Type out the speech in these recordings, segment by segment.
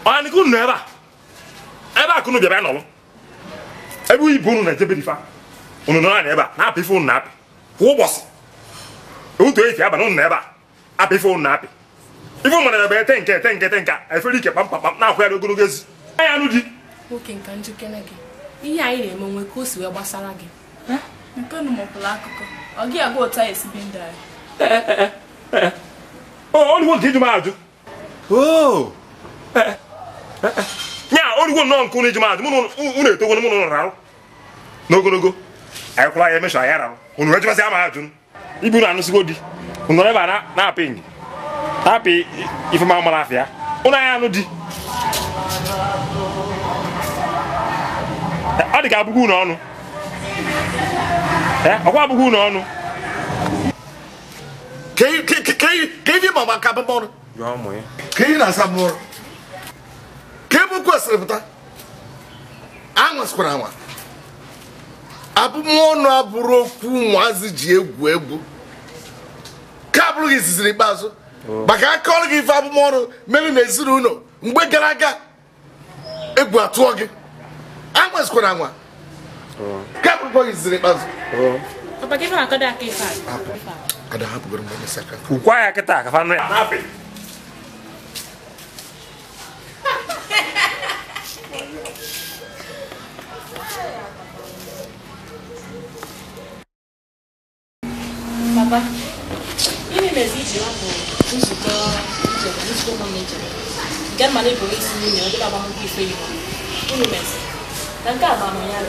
Ani ku neba. Eba ku no bia no. Ebu ibonu na jebe difa. Onu no na eba. Na pe phone na pe. Wo boss. O to efi aba no na eba. Ape phone na pe. Ifo mo na be tenka. E feri ke pam na akwa do gogezi. Aya no di. Oke nka njukene gi. Ihe anyị na-eme nwe ka o si wee gbasara gị. Nke nu mo pula akụkọ. Ọ gị agụ ota esi bi ndai. Oh, only one thing to do. Oh. Nya, only one non kuni juma. Muno une to gono muno rawo. No go. Ai kula ye me sha yara. Unu reji basi ama ajun. Ibu na nusigo di. Unu re ba na aping. Happy if ma mala afia. Una ya no di. Adi ka bugu no onu. Akwa bugu no onu. Kei mama ka bamon. Yo mo ye. Kei na sabor. Kei bu ko srebuta. Anwa skora anwa. Abu mo no aburo ku nwazi ji egwu. Ka buru gi sisiri bazo. Baka akọrọ gị ife abụmọrụ mere na ezinụlọ mgbe gara aga egwu atụọ gị Anwa skwara anwa. Ka ko izire bazu. Papa ke fa ka da ke fa. Ada hapu guru mo saka. Ukwa ya kita ka fa no ya. Na be. Papa, ini message wa ko nzuko nzuko manager. Gan mane bo isi ni ne o ba mo ki fe yi. Ini message. Dan ka ba mo ya.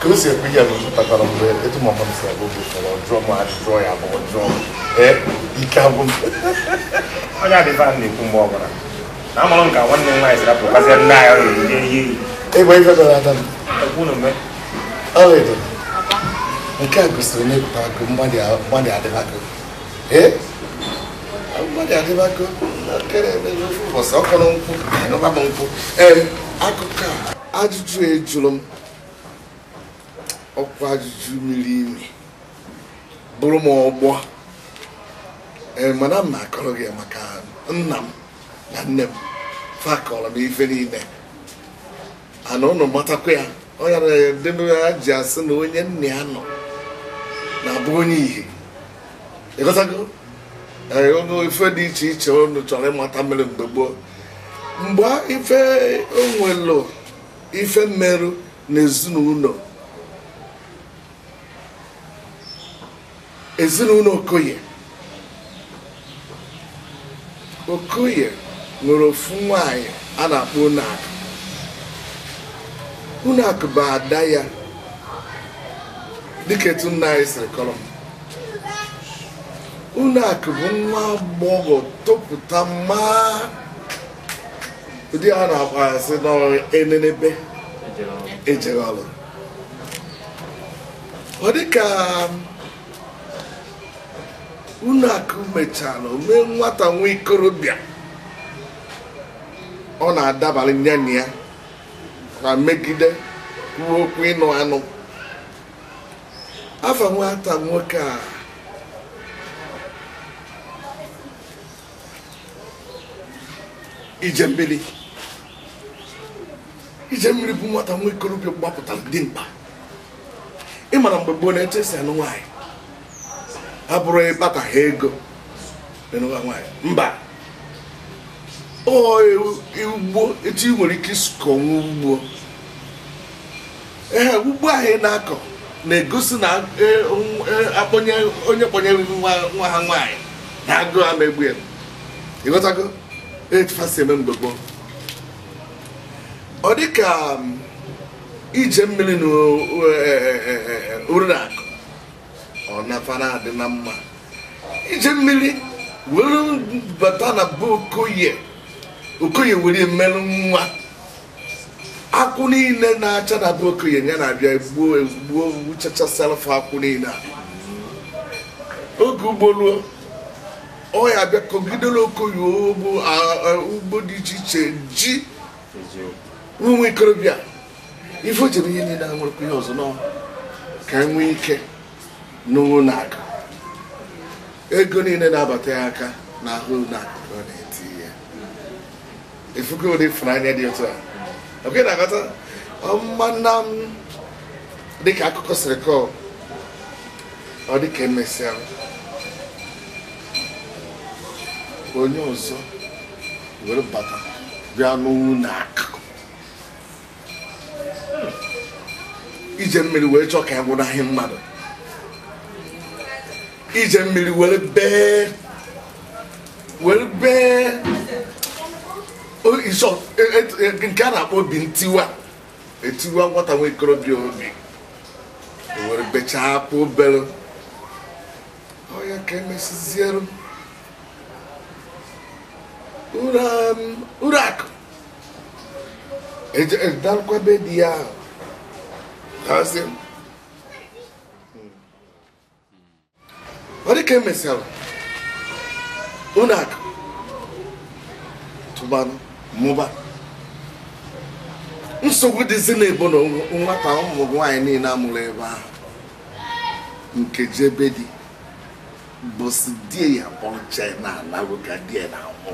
Como se pia no tatara mbe etu mo mo se go go drum a draw ya bo drum. Ikabu. Onya de fa ni ku mo bara. Na mo nka wonne nwa isira pro kasi na ya yi. Boy fa da ta. Ku no me. Alright. Nke a gosiri na ịpụta akụ mmadụ adịbakụ. Mmadụ adịbakụ na kere ebe ofu ụbọchị ọkọrọ nkwụ n'ụba m nkwụ. Akụkọ a ajụjụ ejụrụ m ọkwa ajụjụ miri imi bụrụ m ọgbọ. Mana m na-akọrọ gị maka nna m na nne m fakọrọ m ife niile. Ana ụnụ matakwa ya. Onye na ji asị na onye nne ya nọ na-abụ onye ihe ịghọtago ife dị iche iche unu chọrọ ịmata mere mgbe gboo mgbe ife onwelu ife mmerụ na ezinụlọ Okoye nwere ofu nwaanyị a na-akpọ Unak bụ ada ya dịka etu nna anyị siri kọrọ Unak bụ nwa agbọghọ topụta ma ụdị a na-akpa asị n'enenebe ejere ọrụ ọ dịka Unak mechara mee nwata nwa ikorobịa ọ na-adabalị nyanya ya na megide kwuo okwu ịnụ anụ afa nwata nwoke a Ijemmiri bụ nwata nwa ikorobịa gbapụtara dimkpa ịmara mgbe gboo na-etu esi anụ nwaanyị abụrụ ịkpata ha ego n'ụwa nwaanyị mba ugbo etu ị nwere ike ịsụkọ nwa ugbo ugbo ahụ ị na-akọ na-egosi na onye kpọnyere nwa ha nwaanyị na-agụ ama egbu ya ịghọtago etufasi eme mgbe gboo ọ dịka Ijemmiri na Unak ọ nafana adị na mma Ijemmiri were bata na be Okoye were mmelụ nwa akwụ niile na-acha na be Okoye ya na-abịa gbuo wuchachasịalụfụ akwụ niile oge ugbo ruo ọ ya bịa kọgidere Okoye ugbo dị iche iche ji nwa ikorobịa ife o jere ihe niile nwere ihe ọzọ nọ ka enwee ike n'ụlọ na-aga ego niile na-abata ya aka na ahụ na-akụkọ na-eti ya efugo ụdị ịfụnanya dị otu a oke na-agata ọmana m dịka akụkọ siri kọọ ọ dịka emesịa onye ọzọ were bata bịa n'ụlọ na-akụ Ijemmiri wee chọọ ka ya gwụnahị mmadụ Ijemmiri were bee nke a na-akpọ obi etiwa nwata nwa ikorobịa obi were bechaa akwa obere ọya ka emesiziere Unak edalụkwa be di ya ahụ ọ dị ka emesịara Unak tụbanụ mụba nsogbu dịzi n'ebo na nwata ụmụ nwaanyị niile amụrụ ebe ahụ nke jebe di bụsị die ya kpọnche na anago ka die na ahụ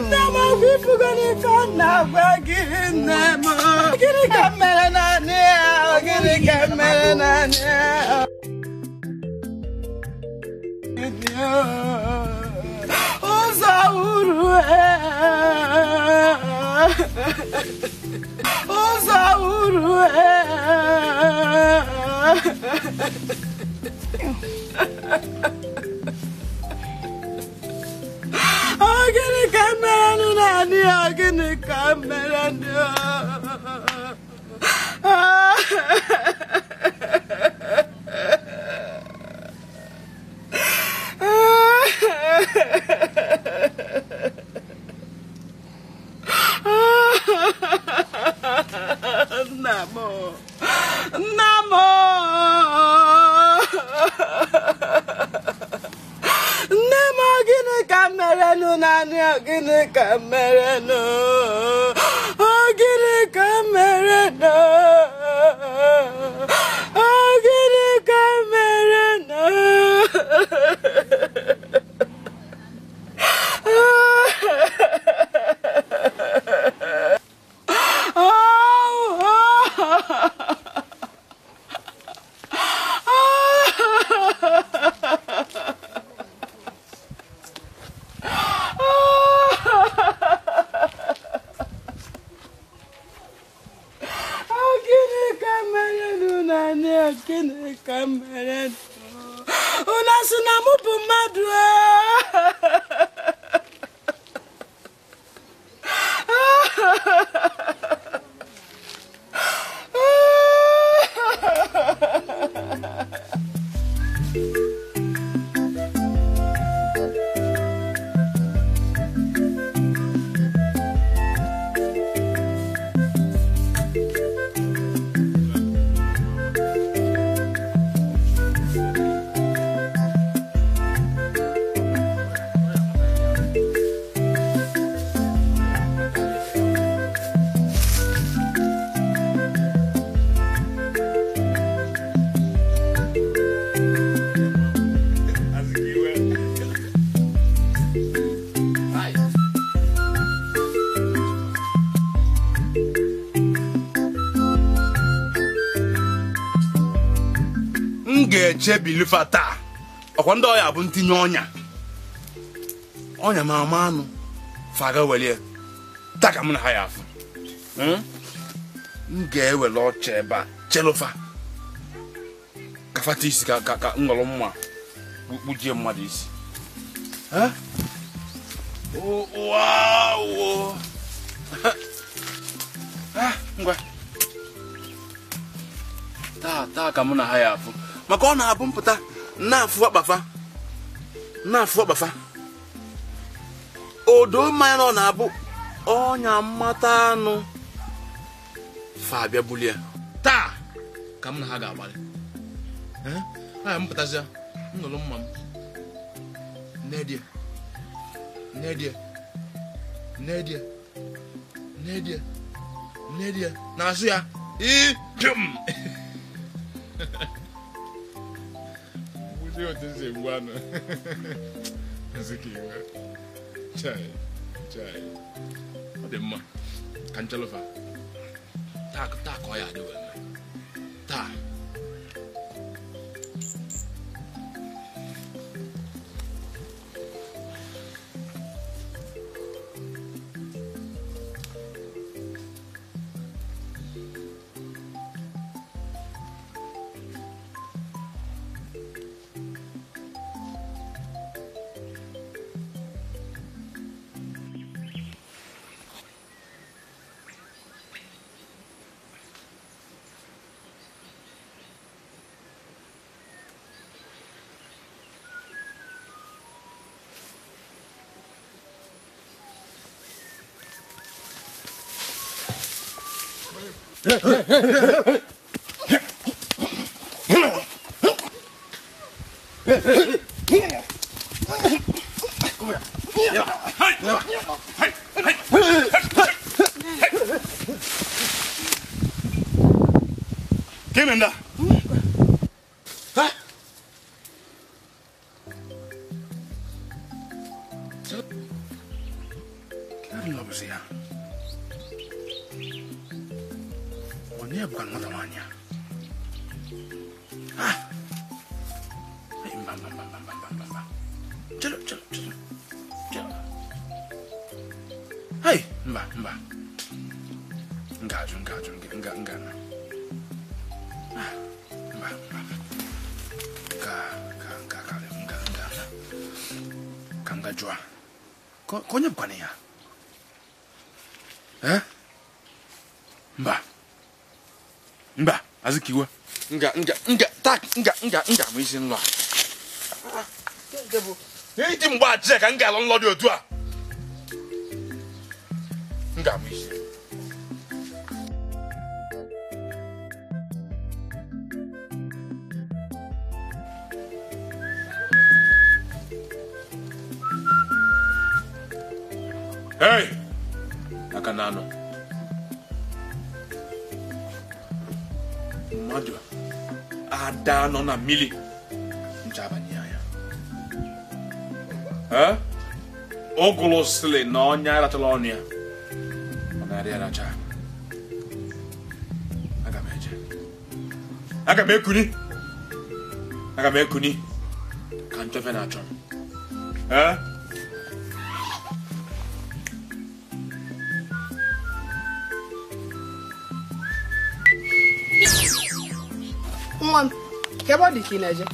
Never people gịnị ka na-agwa gị nne m gịnị ka mere naanị ya gịnị ka mere naanị ya ụzọ uru ụzọ uru gịnị ka mere naanị ya gịnị ka mere ndị gịnị ka mere no gịnị ka mere no gịnị ka mere no Chebilifa taa ọkwa ndị ọya bụ ntinye ọnya ma ama anụ faga welie taa ka m na ha ya afụ m ga-ewele ọcha ebe a chelufa ka fata isi ka ngọrọ mma kpujie mmadụ isi ngwa taa ka m na ha ya afụ maka ọ na-abụ mpụta na-afụ akpafa odo mmanya na ọ na-abụ ọnya mmata anụ fa abịa bulie taa ka m na ha ga-agbalị aya mpụtazịa nnụlụ mma m nedie na-asụ ya ipim eu disse bueno mas aqui chai odemma kanchalofa ta ko ya de wena ta ¿Qué anda? loves ya. Onye bụ kan nwata nwanyị a. Mba. Chelo. Hey, mba. Ngaju. Jua. Kau nyep kan ya? Mbak, azikiwa. Enggak, mungkin lah. Ini tim baca kan enggak lo dia tua. Enggak mungkin. Hey, Akanano. Madu, ada nona mili, njabanya ya. Ogolosle nonya ratalonia. Onaria raja. Agamekuni. Kanto venachon. Mom, kebo di kinaje.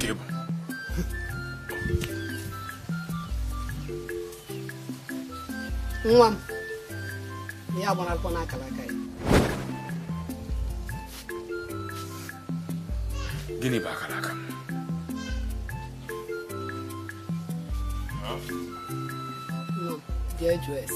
Kebo. Mom. Ya bona kala kai. Gini ba kala kam. No, JJS.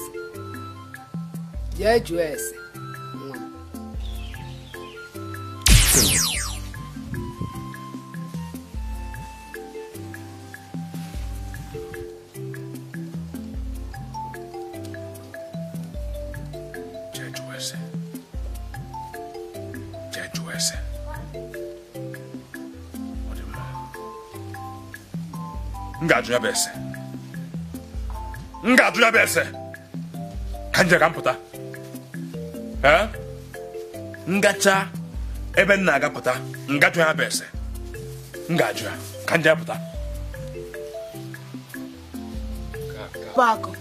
Ngaju ya bese. Kanje kamputa. Ngacha ebe nna agapụta. Ngaju ya bese. Ngaju ya kanje apụta. Bako.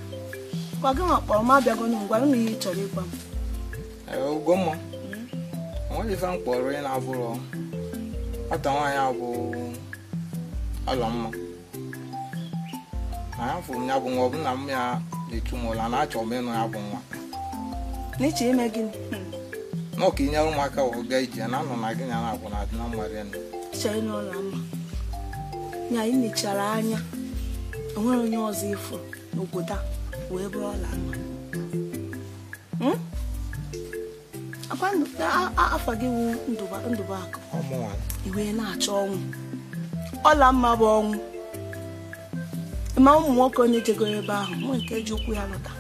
Kwa gị makpọrọ m abịago n'ngwa m ihe chọrọ ịgwa m. Ugomma. Onye ife mkpọrọ ị na-abụrụ nwata nwaanyị abụ Ọlọmma. Na afọ m ya bụ nwa ọ bụ na m ya na-echu m ụla na-achọ m ịnụ ya bụ nwa. N'iche ime gịnị? N'ọka inyere ụmụaka ọga ije na anọ na gị ya na-abụ na adị na mmadụ nụ. Chere n'ụlọ mma. Nya ị nechara anya. Enwere onye ọzọ ifo n'obodo a wee bụrụ ọla mma. Afọ gị wu Ndụbụakụ. Iwe na-achọ ọnwụ. Ọla mma bụ ọnwụ. Ma ụmụ nwoke onye jegoro ebe ahụ nwe nke ji ụkwụ ya lọta.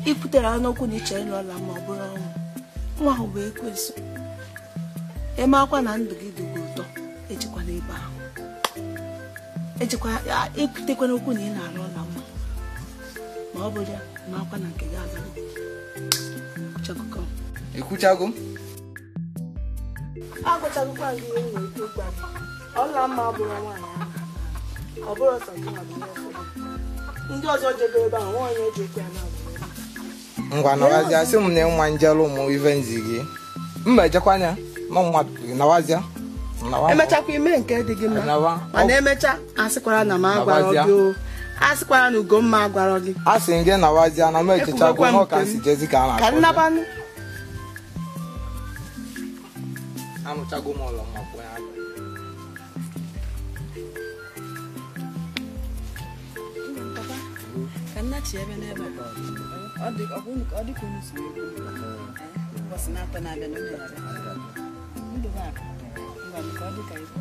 Ikwutere n'okwu na iche ịlụ ọla ma ọ bụrụ ọnwụ. Nwa ahụ bụ ekwensu. Eme akwa na ndụ gị dịgo ụtọ ejikwana ebe ahụ. Ekwutekwana okwu na ị na-alụ ọla mma. Ma ọ bụrụ ya ma akwa na nke gị agaghị. Ekwuchago? Agụchagokwa gị ihe nwere ike ịgwa m. Ọla mma bụrụ nwaanyị ahụ. Ọ bụrụ ọsọ gị na bụ ndị ọzọ jego ebe ahụ nwaanyị eji okwu ya na-abụ. Ngwa nawazia sị m na nwa njelu ụmụ ife nzi gị. Mma ejekwanya nọ mmadụ gị nawazia. Emechakwa ime nke dị gị mma. Mana emecha asịkwara na m agwara gị o. Asịkwara na Ugomma agwara gị. Asị gị nawazia na m ejechago n'ọka nsi jezi ka a na-akpọ. Ka nnabanụ. Anụchago m ụlọ mma kwụ ya. Chi ebe n'ebe ọ dị ka unu si ụbọchị na-atọ na-abịa n'oge ya Ndụbụakụ ngwa ka ọ dị ka ibu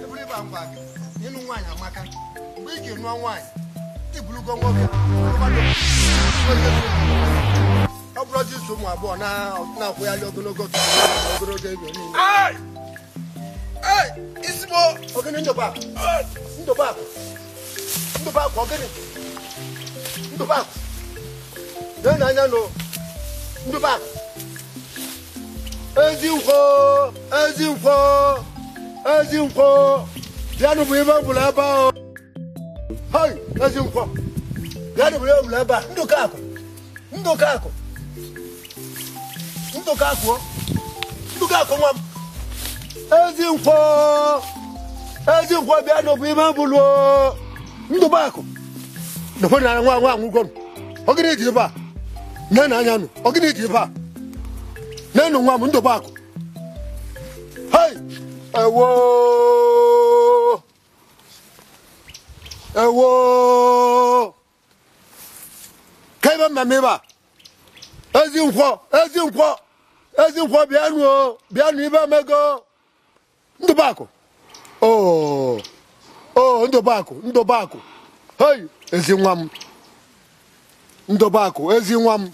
eburu ịba ngwa gị ịnụ nwaanyị amaka mgbe ị ga-enụọ nwaanyị ibulugo nwoke ọ bụrụ ji so ụmụ abụọ na-akwụ ya ogologo ogologo ego niile. Isimo ogene ndobakụ ogene ndobakụ n'anya no ndobakụ ezi nkwo bịanụ bụ ibe ọbụla ebe ahụ. Hai ezi nkwo bịanụ bụ ibe ọbụla ebe a ndụkakụ nwa m ezi nkwo bịanụ bụ ibe ọbụla ndụbakụ dọkwa na nwa nwụgwọ ogene dị ebe a nye na anya nụ ogene dị ebe a nenu nwa m ndụbakụ. Hai ewo kaiba mmemme ezi nkwo bịanụ ibe emego ndụbakụ. ndụbakụ hei ezi nwa m ndụbakụ ezi nwa m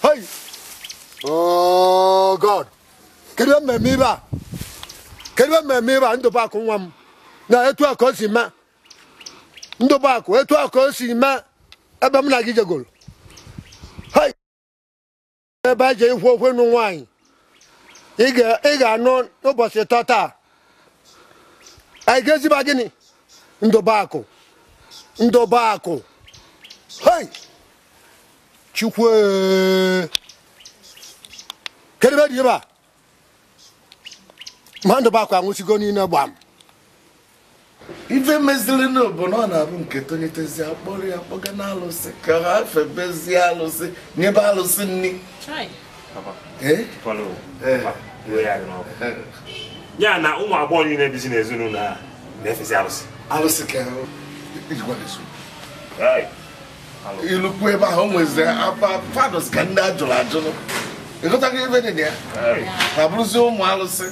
hei God kedu mmemme ibe a ndụbakụ nwa m na etu a ka o si mee ndụbakụ etu a ka o si mee ebe m na gị jegoro hei ebe a je ikwu okwu nụ nwaanyị ị ga-anụ ụbọchị tọ taa anyị ga-eziba gịnị ndụbakụ hei chukwu kedu ebe dị ebe a ma ndụbakụ anwụchigo niile gbam ife meziri n'obodo ọ na-abụ nke tonyetezi akpọrọ ya kpọga n'alụsị ka ha febezie alụsị nyebe alụsị nni. ya na ụmụ agbọghọ niile bizi n'ezinụlọ a na-efesi alụsị ka ilukwu ebe ahụ o nweziri aba fados ka ndị ajụrụ ajụrụ ịghọtago ebe dị na ya ma bụrụzie ụmụ alụsị.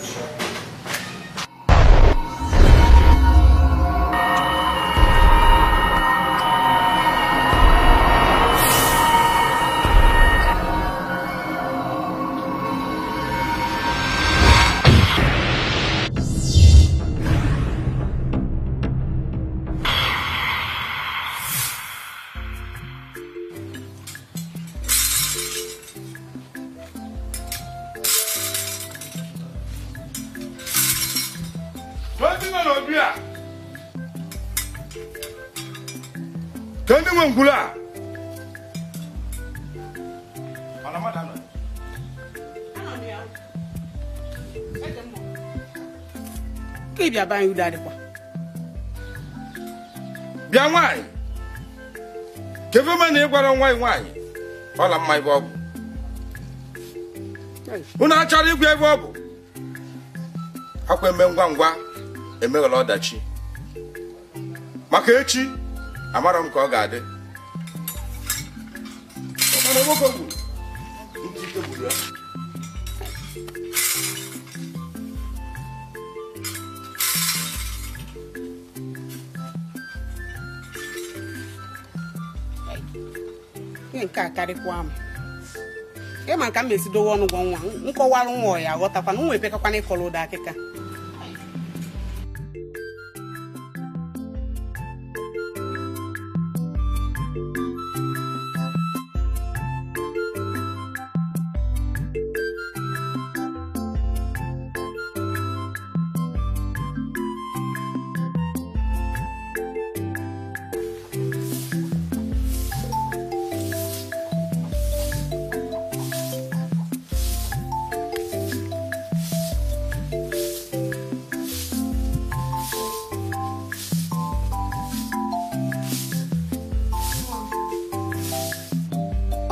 Kendi nwe ngwulu a ka bịa banye udo adịkwa bịa nwaanyị kevema na ị gwara nwaanyị ọla mma ebe ọ bụ unu achọrọ ịgwa ebe ọ bụ akwa eme ngwa ngwa emeghela ọdachi maka echi amara m ka ọ ga-adị nke a karịkwa m ịma nka m esi dowe ọnụ gwa nwa nkọwara nwa ya aghọtakwana nwa epekakwana ịkọrọ ụda akịka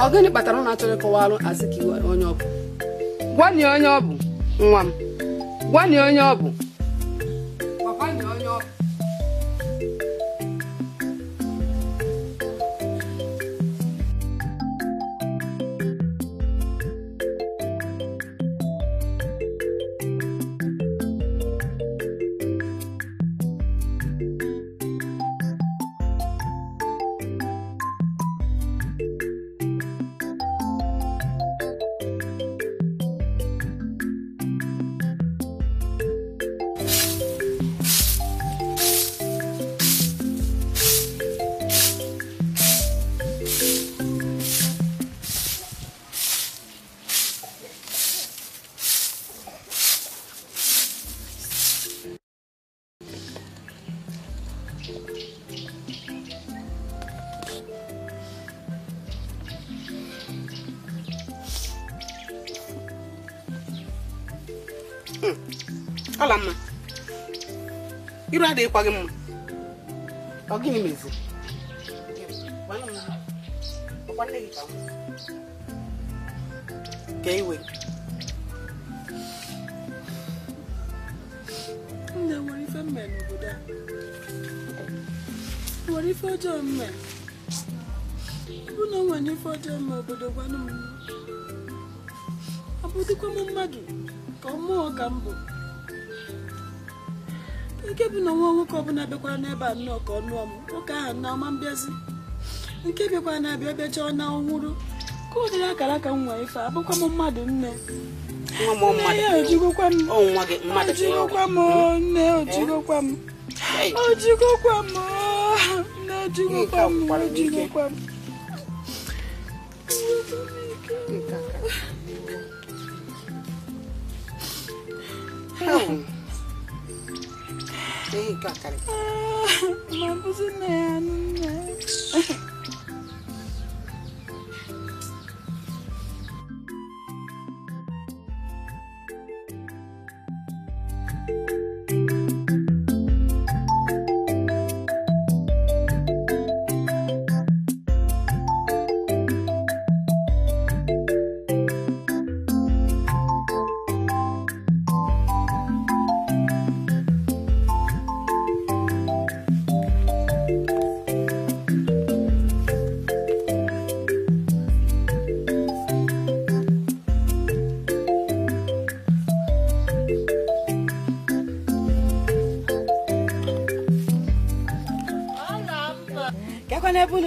ọ gịnị kpatara ọ na-achọrọ ịkọwalụ asị ka onye ọ bụ gwanye onye ọ bụ nwa m gwanye onye ọ bụ gwanye onye ọ bụ Ala mma. Iru adịghịkwa gị mma. Ọ gịnị mezi? Ọkwa nne gị ka m. Ka iwe. Nne nwere ife mme n'obodo a. Nwere ife ọjọọ mme. Ụnụ nwere ife ọjọọ mme obodo gwanụ m. Abụdịkwa m mmadụ ka ọ mụọ ka m bụ. Nke bụ na nwa nwoke ọbụla bịakwara n'ebe a nnọọ ka ọ nụọ m. Nwoke ahụ na ọma mbịazi. Nke bịakwara na-abịa bịa chọọ na ọhụrụ. Ka ọ dịrị akara ka m nwere ife abụkwa m mmadụ nne. Ojigokwa m. Ojigokwa m nne ojigokwa m. Ojigokwa m. Nne ojigokwa m. Ojigokwa m. Ma bụzi nne ya nne.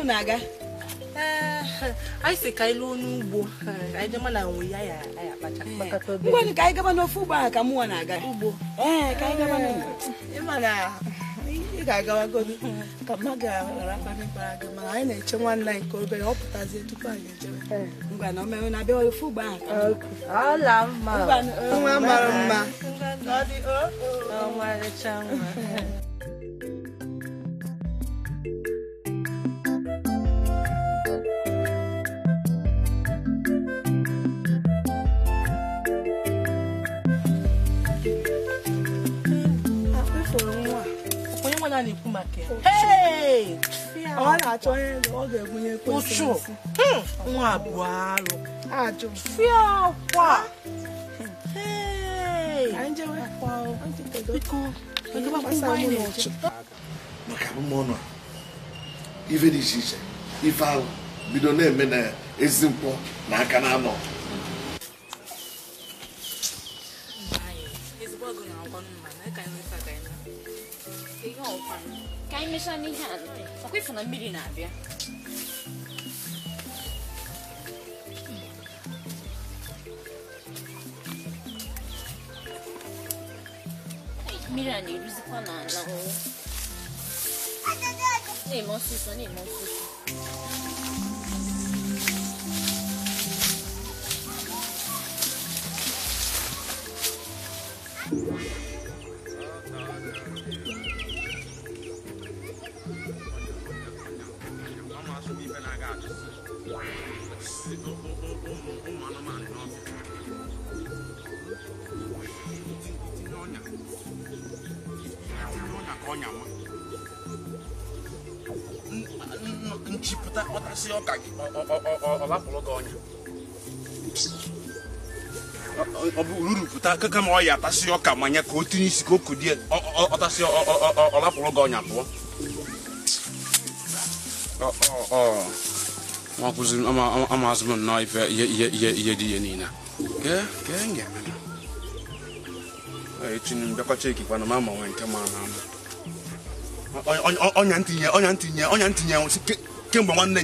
Naga ai se kai lo n'ugbo ai de mana nwe ya akpacha ngwa ka ai gaba n'ofu ugbo ka mụ na aga ugbo ka ai gaba n'ugbo ị mana ị ga-agawa godu ka mmaga arapa n'ikpara gị mana anyị na-eche nwanne anyị ka obere ọ pụtazie tupu anyị ejebe ngwa na omewe na abịa ofu ugbo ọla mma nwa mara mma ọ dị ọnwa recha nwa Hey! Ọ na-achọ ihe ọ ga-ebunye kwesịrị. Nwa abụọ alụ. Ajụ. Fịa kwa. Hey! Anyị jewe kwa. Biko, ego ba kwa anyị na-eche. Maka abụmọnụ a, ife dị iche iche, ife ahụ bido na-eme na ezi nkwọ na aka na anọ. Ka anyị mechaa n'ihe a ọkwa ịfụ na mmiri na-abịa mmiri a na-eruzikwa n'ala na-eme ọsịsọ na-eme ọsịsọ nchipụta ọtasị ọka gị ọ lapụrụ gị ọnya ọ bụ ururupụta kama ọ ya atasị ọka manya ka o tinye isi ka o kudie ọtasị ọ lapụrụ gị ọnya pụọ amazụ m nnọọ ihe dị ihe niile kee m ga-eme echinu m bịakwacha ekikwa na m ama nwe nke ma na ọnya ntinye nwụsị kemgbe nwanne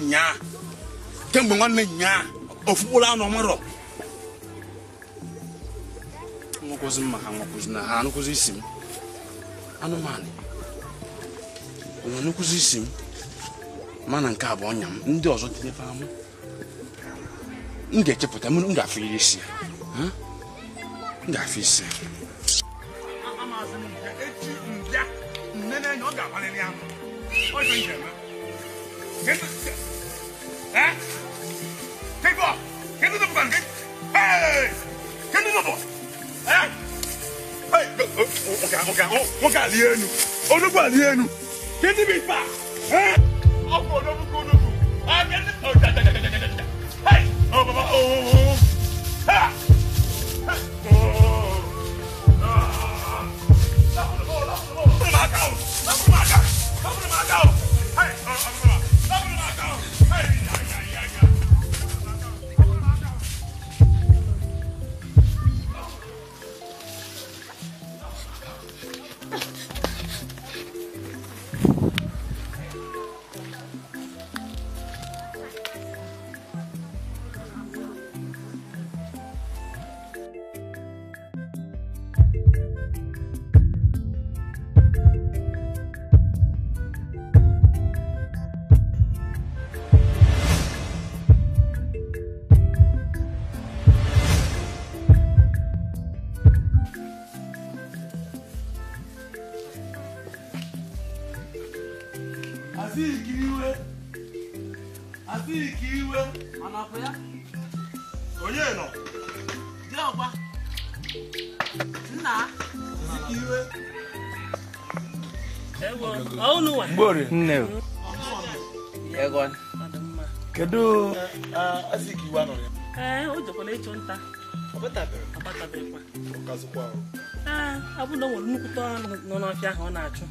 nyaa ofukpụrụ anụ ọmarọ nwekwozi mma ha nwekwozi na ha anụkwụzi isi m anụmanụ onye nụkwụzi isi m mana nke a bụ ọnya m ndị ọzọ tinyefe amụ m ga-echepụta m ga-afụ isi m ga-afụ isi nwoke ali enu onugbu ali enu kedu bụ ife a ọ bụ onugbu hey oh baba oh ha onye nọ dị ọkwa nna iwe ewo ọnụ wa Gbori nne Egon kedu aziki iwe nọ ya o jekwana ịchụ nta ọbatabeghịkwa ọkazikwa ọ bụ na o nwere nnukwute ọnụ nọ n'ọfịa ahụ ọ na-achụ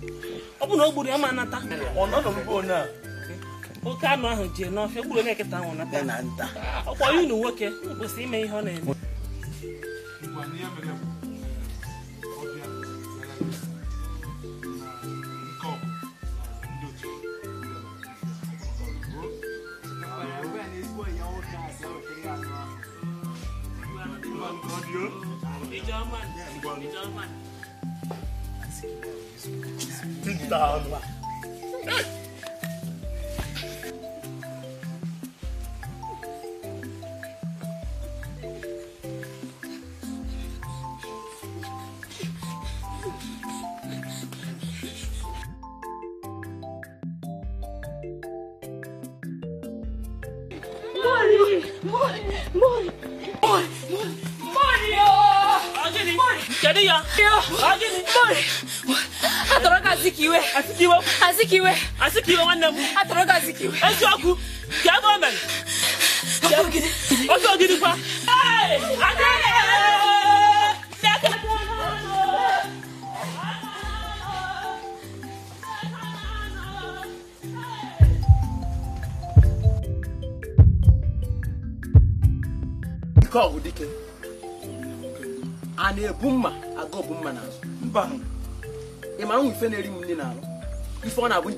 ọ bụ na o gburu ya ma nata ọ nọ n'ugbo onye a oke anụ ahụ jee n'ọfịa gburu onye nkịta ahụ nata na nta ọkwa ya unu nwoke kwesịrị ime ihe ọ na-eme Azikiwe nwanne m atọrọ Azikiwe eziokwu ka ebe o mere ọsọ gidi kwa ike ọgwụ dike a na-ebu mma aga ọbụ mma n'azụ mba ị ma nwa ife na-eri m nne n'alụ ife ọ na-abụ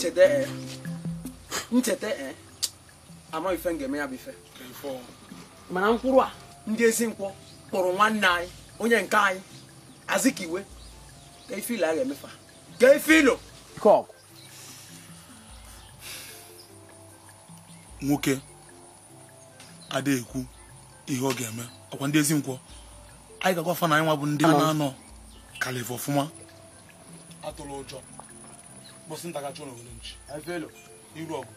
ncheta ama ife m ga-eme ya bụ ife mana mkpụrụ a ndị ezi nkwọ kpọrọ nwanne anyị onye nke anyị Azikiwe ka ife ilo a ga-emefa ka ife ilo nwoke ada ekwu ihe ọ ga-eme ọkwa ndị ezi nkwọ anyị ga-agwa fa na anyị nwa bụ ndị a na-anọ kalifa ọfụma atụrụ ụjọ bọsị ntagachụ na onwere nchi iru ọgụ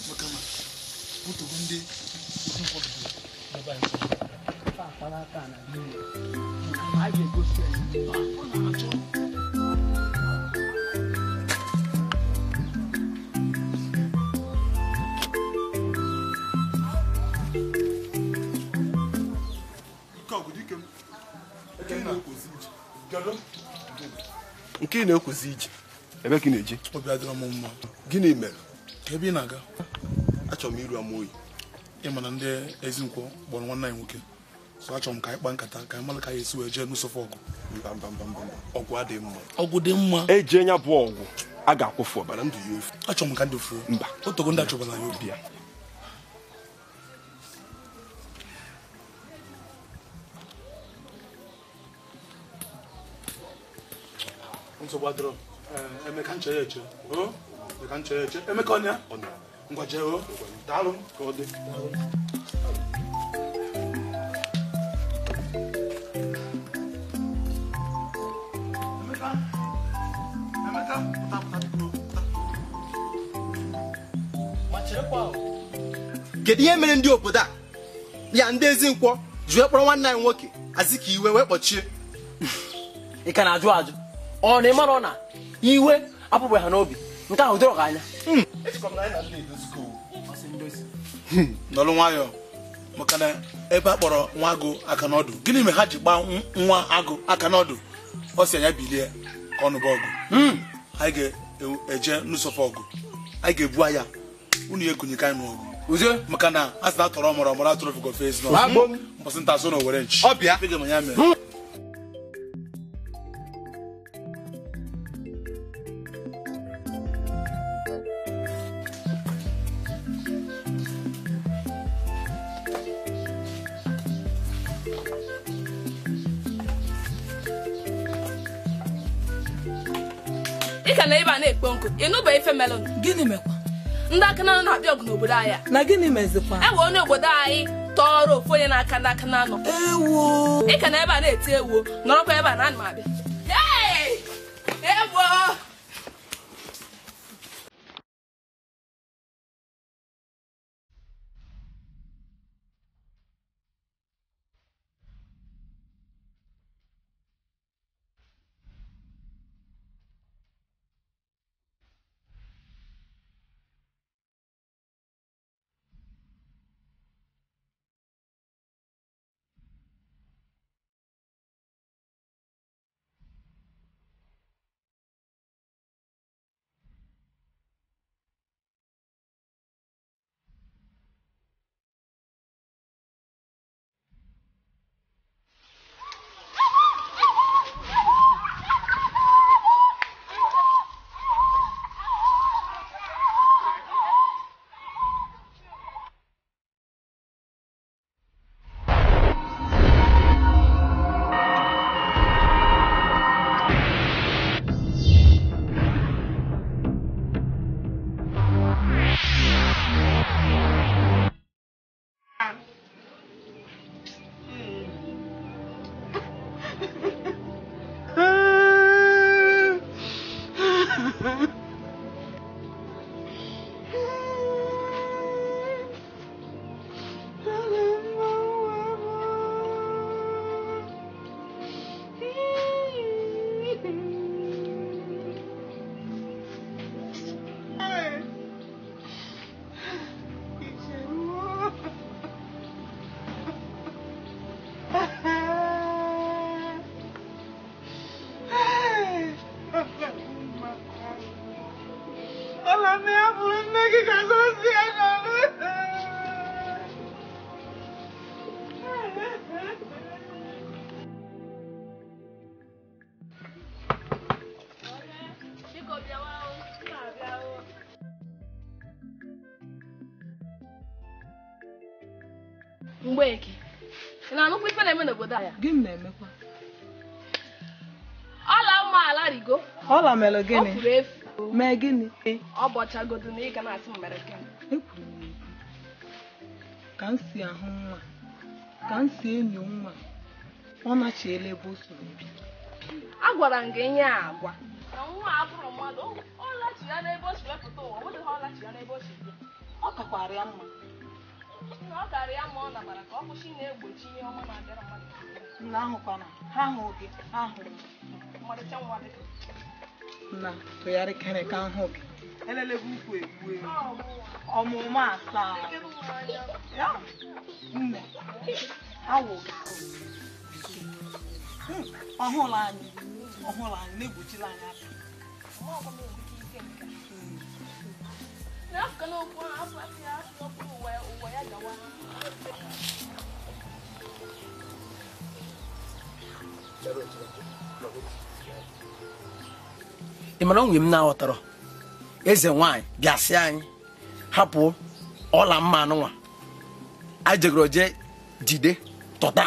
maka na otogo ndị ezi nkwọ bidoro ebe anyị nke ị na-ekwuzi ije ebe ka ị na-eje obi adịrọ m mma gịnị mere ka ebe ị na-aga achọrọ m iru ama oyi ịma na ndị ezi nkwọ gbọrọ nwanne anyị nwoke so achọrọ m ka anyị kpaa nkata ka anyị mara ka anyị esi wee jee n'ụsọfọ ọgụ ọgụ adịghị mma ọgụ dị mma eje nya bụ ọgụ a ga-akwụfu ọbara ndụ ya efu achọrọ m ka ndị fuo mba otogo ndị achọbara ya obi ya nsogbu adịrọ emeka nche ya eche emeka nche ya eche emeka ọnya ngwa jee daalụ ka ọ dị kedu ihe mere ndị obodo a ya ndị ezi nkwọ jụọ kpọrọ nwanne anyị nwoke azị ka iwe wee kpọchie ị ka na-ajụ ajụ ọ na ịmara na iwe apụbeghị ha n'obi nke ahụ dọrọ gị anya nọrọ nwayọọ maka na ebe a kpọrọ nwa agụ aka n'ọdụ gịnị mere ha ji gbaa nwa agụ anya n'ọdụ ọ si anya bilie ka ọ nụba ọgụ anyị ga-eje n'ụsọfe ọgụ anyị ga-ebu anya unu ya ekonye ka anyị n'ọgụ uzo maka na a sị na atọrọ mọrọ mọrọ atụrụ fụgọ fes nọ mbọsị nta so na owere nchi ọbịa fege ma ya mere Ika na iba na-ekpo nkụ ịnụba ife melon Gịnị mekwa? ndị aka na na-abịa ọgụ n'obodo anyị Na gịnị mezikwa? ewe onye obodo anyị tọrọ ofu onye n'aka ndị aka na nọ Ewo! Ika na ebe a na-eti ewo nọrọkwa ebe a na anụ abịa ewo Mgbeke na anụkwa ife na-eme n'obodo anyị Gịnị na-emekwa? ọla ụmụ ala rigo Ọla mere ọ gịnị? furu efu Mee gịnị? ọ bọchagodo na ịga na-asị m mere kem Ekwuru m ekwu. Ka m si ahụ nwa, ka m si enyo nwa, ọ nachiela ebe o so bịa. agwara m gị ihe a agwa na nwa abụrụ mmadụ ọ lachi ya n'ebe o si wepụta ụwa ọ bụghị ọ lachi ya n'ebe o si bịa Ọ kakwara ya mma. na ọ karị ya ma ọ nabara ka ọ kwụsị na-egbochi ihe ọma na-abịara mmadụ Nna ahụkwana, ha hụ gị, ha hụrụ m. mmadụcha nwa dịka Nna tụgharịkarị ka m hụ gị. Elelegwu ukwu egbu egbu. Ọmụma asaa. Ya, nne, awụ gị. Ọhụrụ anyị na-egbochila anyị aka. n'afọ n'okwu ahụ afọ ya afọ ụwa ya gawa ị mara onwe m na-aghọtara eze nwaanyị bịasị anyị hapụ ọla mma anụnwa anyị jegoro je jide tọta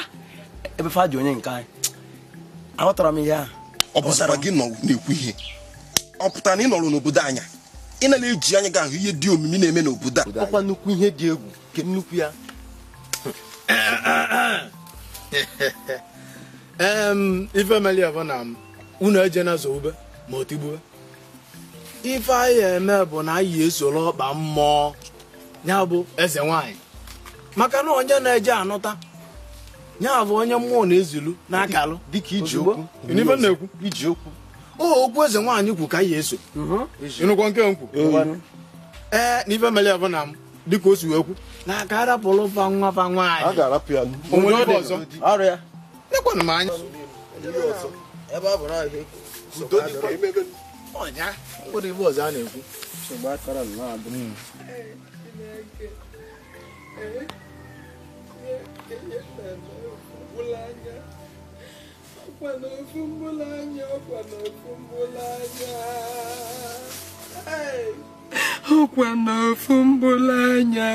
ebe fa ji onye nke anyị aghọtara m ihe ahụ ọ bụzara gị nọ na-ekwu ihe ọ pụtara na ị nọrọ n'obodo anya ị na-eji anya ga ahụ ihe dị omimi na-eme n'obodo a ọkwa nnukwu ihe dị egwu nke nnukwu ya ife meli bụ na unu eje na zoube ma o tigbuo ife anyị eme bụ na anyị esoro ọkpa mmụọ ya bụ eze nwanyị maka na onye na-eje anụta nya bụ onye mmụọ na-ezilu n'akalụ dịka iji okwu ife na-ekwu iji okwu okwu eze nwaanyị kwu ka ya eso ịnụkwa nke nkwu n'ife mere bụ na m dịka o si wee kwu na aka arapụrụ fa nwa fa nwaanyị a ga-arapụ ya onwere ibe ọzọ ọrụ ya nekwanụ m anya ebe ọ bụ na ihe ọnya nwere ibe ọzọ a na-ekwu ọkwa n'ofu mbụlanya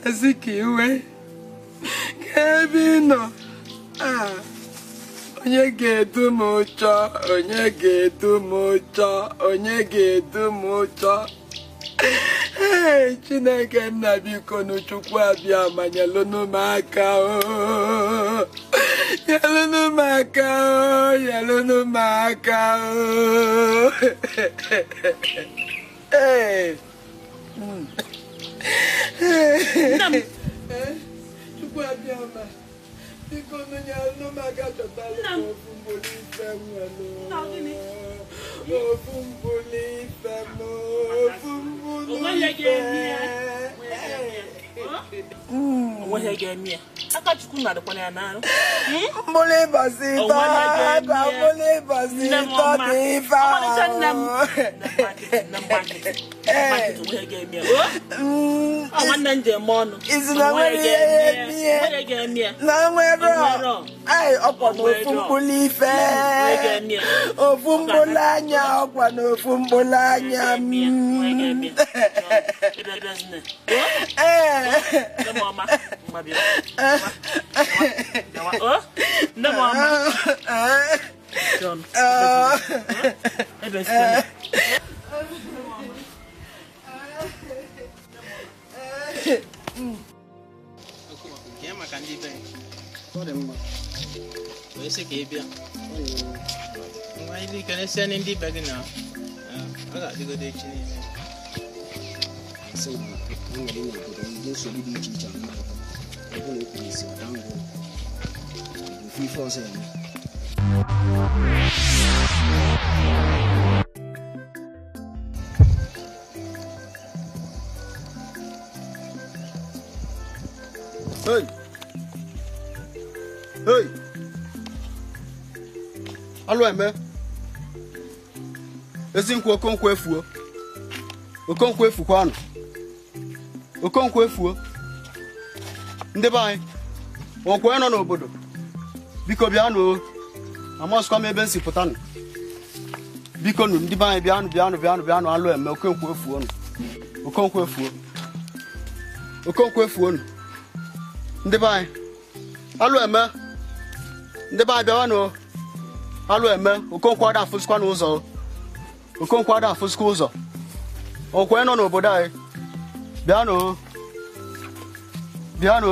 asị ka iwe ka ebe ị nọ onye ga-edu m ụjọ Chineke nna biko n'Chukwu abịa ma nyelụnụ m aka Chukwu abịa ma biko nyelụnụ m aka chọtara ofu mbuli ife onweghị ga-eme ya aka Chukwu na-adịkwana ya n'arụ mbuli basita dị ife nwanne m ji eme ọnụ isi na nwere na nwere ọkwa n'ofu mbuli ife ofu mbuli anya ọkwa n'ofu mbuli anya maka ndị be ọ dị mma wee sị ka ị bịa nwa ndị ike na-esi ndị be gị na ọ ga-adịgodo echi niile nwere n'obodo ndị nsogbu dị iche iche mmadụ ebe na ekwuru isi ọda ngwụ ofu ife ọzọ eme Hey! Alụ eme ezi nkwu Okonkwo efuo Okonkwo efukwanụ Okonkwo efuo ndị be anyị okwe nọ n'obodo biko bịanụ amasịkwa m ebe nsi pụtanụ biko nụ ndị be anyị bịanụ alụ eme Okonkwo efuo nụ Okonkwo efuo nụ ndị be anyị alụ eme ndị be anyị bịawanụ alụ eme Okonkwo ada afụsikwa n'ụzọ Okonkwo ada afụsikwa ụzọ okwe nọ n'obodo anyị bịanụ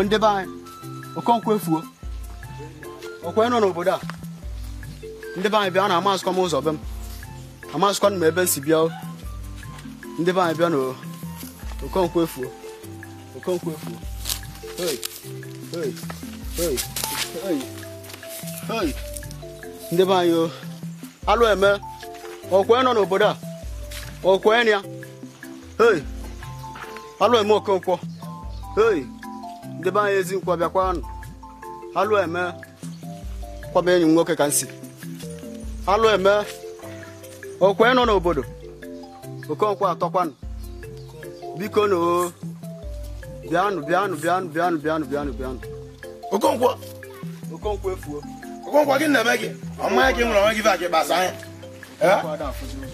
ndị be anyị Okonkwo efuo okwe nọ n'obodo a ndị be anyị bịanụ amasịkwa m ụzọ be m amasịkwa m ebe m si bịa ndị be anyị bịanụ Okonkwo efuo ndị be anyị alụ eme okwe nọ n'obodo a okwe ya alụ eme Okonkwo ndị be anyị ezi nkwa bịakwanụ alụ eme kwaba enyi m nwoke ka nsi alụ eme okwe nọ n'obodo Okonkwo atọkwanụ biko no bịanụ Okonkwo efuo Okonkwo gị na-eme gị ọmanya gị nwere onwe gị va gị gbasa anya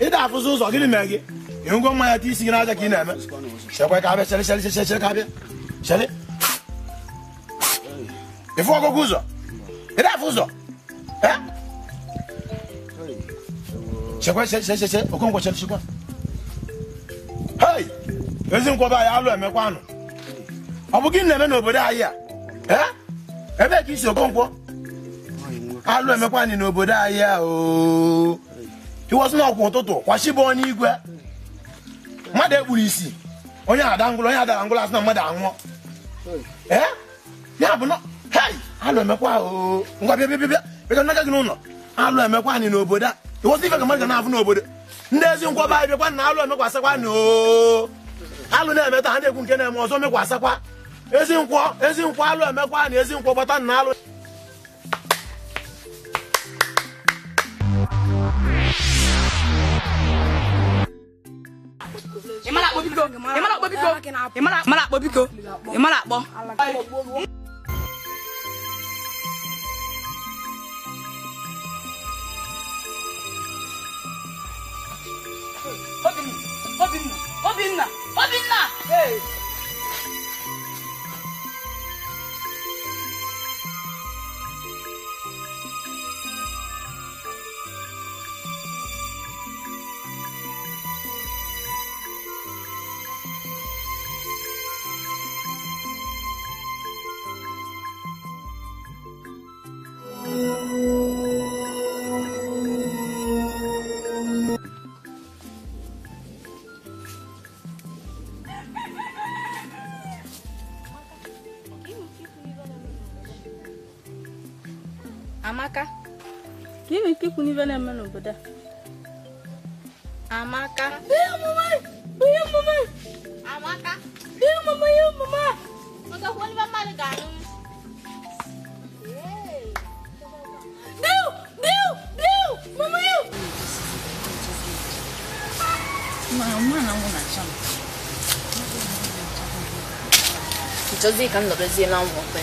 ịda afụzi ụzọ gịnị mee gị ịhụgo mmanya ta isi gị n'aja ka ị na-eme chekwe ka abịa chere ka abịa chere ịfụ ọgụgụ ụzọ ịda afụ ụzọ chekwe Okonkwo chekwa hei ezi nkwọba anyị alụ emekwanụ ọ bụ gị na-eme n'obodo anyị a ebe ka isi Okonkwo alụ emekwanị n'obodo anyị a iwọsị n'ọkwa ụtụtụ kwachibụ onye igwe mmadụ ekpuru isi onye ada ngwụla asị na mmadụ anwụọ ya bụ na alụ emekwa ahụ ngwa bịa bịa nnaga gị n'ụlọ alụ emekwa anyị n'obodo a ịwọta ife ka mmadụ ga na-afụ n'obodo ndị ezi nkwa ba anyị bịakwa na alụ emekwasakwa alụ na-emeta ha na-ekwu nke na-eme ọzọ mekwasakwa ezi nkwọ alụ emekwa na ezi nkwọ gbata na alụ Obinna! Hey! Amaka, gini kiku ni vene meno boda. Amaka, mama. Amaka, mama. Maka huwani ba mali gano. Biu, mama yo. Mama na muna chama. Jozi kan lo bezi na mwope.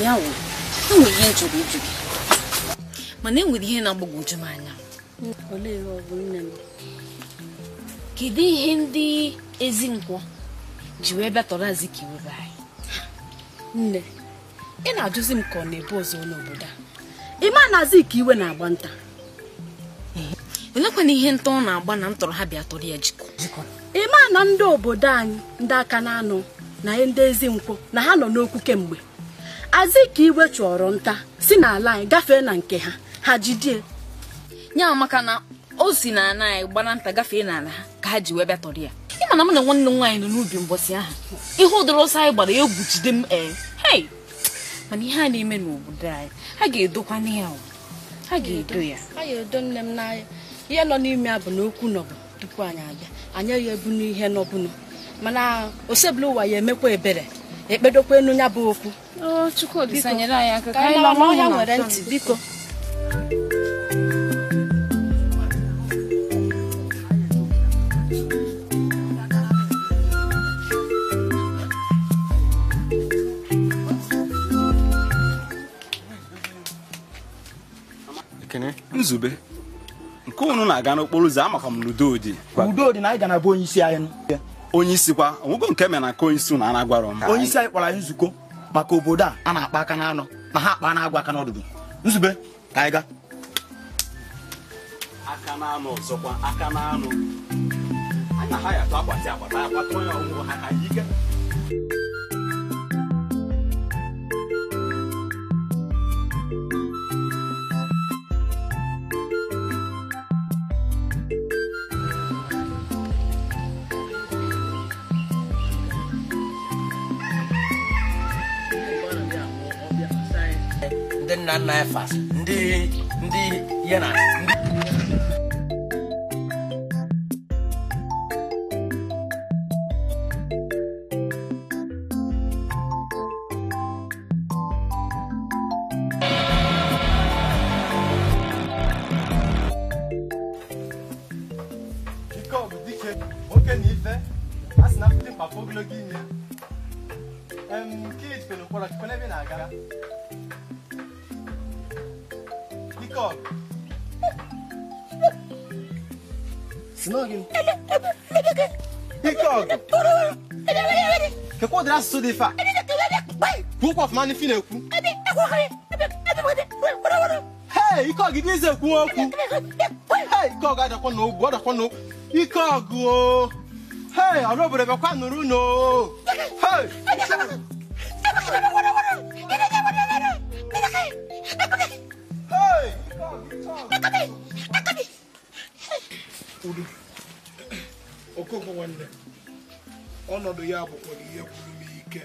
Ya wo enwe ihe nchọrọ ịjụ gị mana enwere ihe na-agbagwoju m anya. Olee ihe ọ bụ nne m? Kedu ihe ndị ezi nkwọ ji wee bịa tọrọ Azikiwe be anyị? Nne, ị na-ajụzi m ka ọ na-ebu ọzọ n'obodo a. Ị ma na Azikiwe na-agba nta. Olekwana ihe nta ọ na-agba na ntọrọ ha bịa tọrọ ya jikọ. Ị ma na ndị obodo anyị ndị aka na-anọ na ndị ezi nkwọ na ha nọ n'okwu kemgbe. Azikiwe chọrọ nta si n'ala anyị gafee na nke ha jidie. Nya maka na o si na ana anyị gbana nta gafee n'ala ha ka ha ji wee bịa tọrọ ya. Ị ma na m na nwanne m nwaanyị nọ n'ubi mbọsị ahụ. Ihe ụdịrị ọsọ anyị gbara egwu jide m hey! Mana ihe a na-eme n'obodo anyị ha ga-edokwa n'ihe ahụ. Ha ga-edo ya. Ha ga-edo nne m n'anya. Ihe nọ n'ime ya bụ na okwu nọbụ tupu anyị abịa. Anyị ya ebu n'ihe nọbụnụ. Mana osebụla ụwa ya emekwa ebere. Ekpedokwa enu ya bụ okwu. Chukwudi sanyere anyị aka ka anyị lọ n'ọhịa nwere ntị biko. Nzube nke unu na-aga n'okporo ụzọ amaka m n'udo dị na anyị ga na bụ onye isi anyị onye isi kwa onwego nke mere na ka onye isi na anagwara m onye isi anyị kpọrọ anyị nzukọ maka obodo a na-akpa aka n'anọ na ha akpa na-agwa aka n'ọdụdụ. Nzube ka anyị gaa aka n'anụ ọzọkwa aka n'anụ anya ha ya tụ akwati akwata onye ọgwụgwọ ha ka ike nna ya fast ndị ya na oke na ife asị na ndị papa ogologo ime nke ejikọ n'ụkpọrọ chukwu n'ebe na-agara ike ọgụ ike ọgụ kekwa ụdịrị asụsụ dị ife a kwuo ụkwụ ọfụma n'ife na-ekwu hei ike ọgụ ibe ize ekwu okwu hei ike ọgụ adakwa n'ogwu ọdakwa n'ogwu ike ọgụ o hei ọrụ obodo bịakwa nụrụ unu hei Okongwo nwanne ọnọdụ ya bụkwa ihe gwụrụ m ike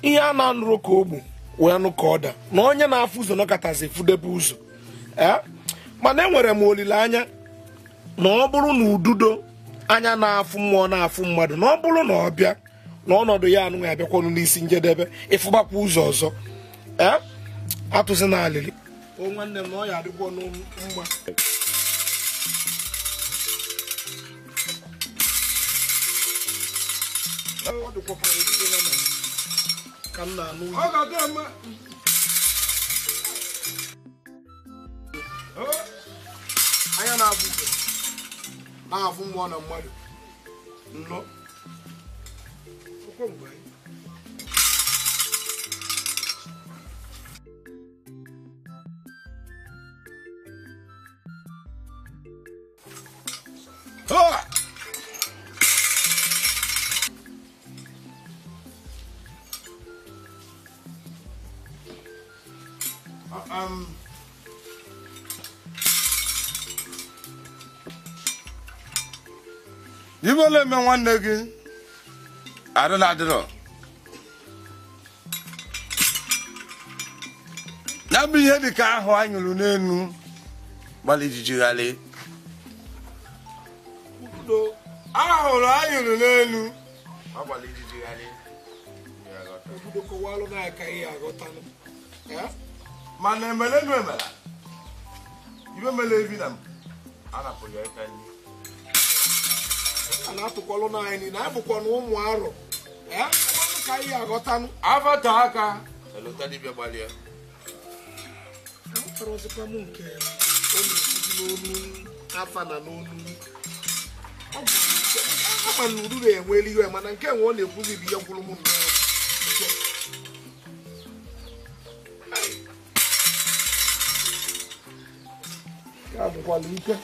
ihe a na-anụrụ ka ogbu wee nụ ka ọ da na onye na-afụ ụzọ nọkọtazi fudebe ụzọ mana enwere m olileanya na ọ bụrụ na ududo anya na-afụ mmụọ na-afụ mmadụ na ọ bụrụ na ọ bịa na ọnọdụ ya anụghị abịakwanụ n'isi njedebe ịfụgbakwa ụzọ ọzọ atụzi na alịrị o nwanne m na ọ ya adịkwa mma ka m na-anụ anya na-abụ na-afụ mmụọ na mmadụ nnọọ Ibole eme nwanne gị adịla adịrọ na bụ ihe dị ka ahụ anyụrụ n'elu gbalị ijijigharị ahụrụ anyụrụ n'elu gbalị ijijigharị mana emelenu emela ibe mele ebi na m anapụghị aka nri a na-atụkwalụ n'anyị na abụkwa na ụmụ arọ ka ihe aghọtanụ afata aka elota dibịa gbalịa ọzọkwa m nke ọ na-ekwuzi n'onu afa na n'onu ama na uru na-enweli iwe mana nke nwe ọ na-ekwuzi bụ ihe gwụrụ m ya bụkwala ike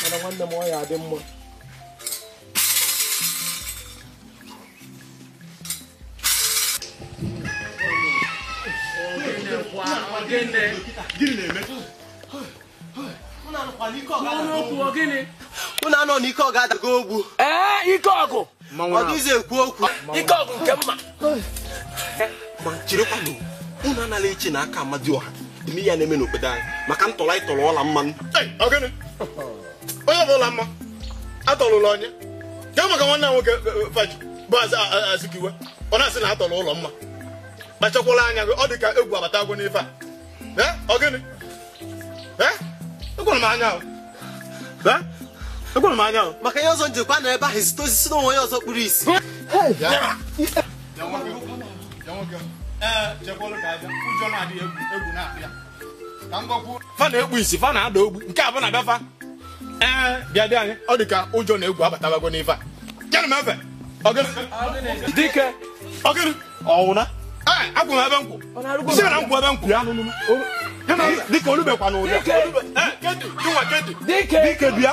mana nwanne m ọ ya adị mma unu anọ n'ike ọgụ adago ogbu ike ọgụ ọ dịghịzi ekwu okwu ike ọgụ nke mma ma chịrịkwanụ unu anala echi na aka Amadioha ime ya na-eme n'obodo anyị maka ntọrọ anyị tọrọ ọla mmanụ onye bụ ụlọ mma atọrụla onye ke maka nwanne m nwoke faji bụ Azikiwe ọ na-asị na atọrọ ụlọ mma kpachakwala anya gị ọ dị ka egwu abata agwụ n'ife a ọgịnị ekwere m anya ekwere m anya maka ihe ọzọ njikwa na ebe ahụ zite osisi na onwe onye ọzọ kpụrụ isi fa na-ekpu isi fa na-ada ogbu nke a bụ na befa bịa dị anyị ọ dị ka ụjọ na egwu abatabago n'ife a gịnị m efe dike ọgịnị ọwụna agwụ m ebe nkwụ si na nkwụ ebe nkwụ dịka olubekwa na ụdị dike bịa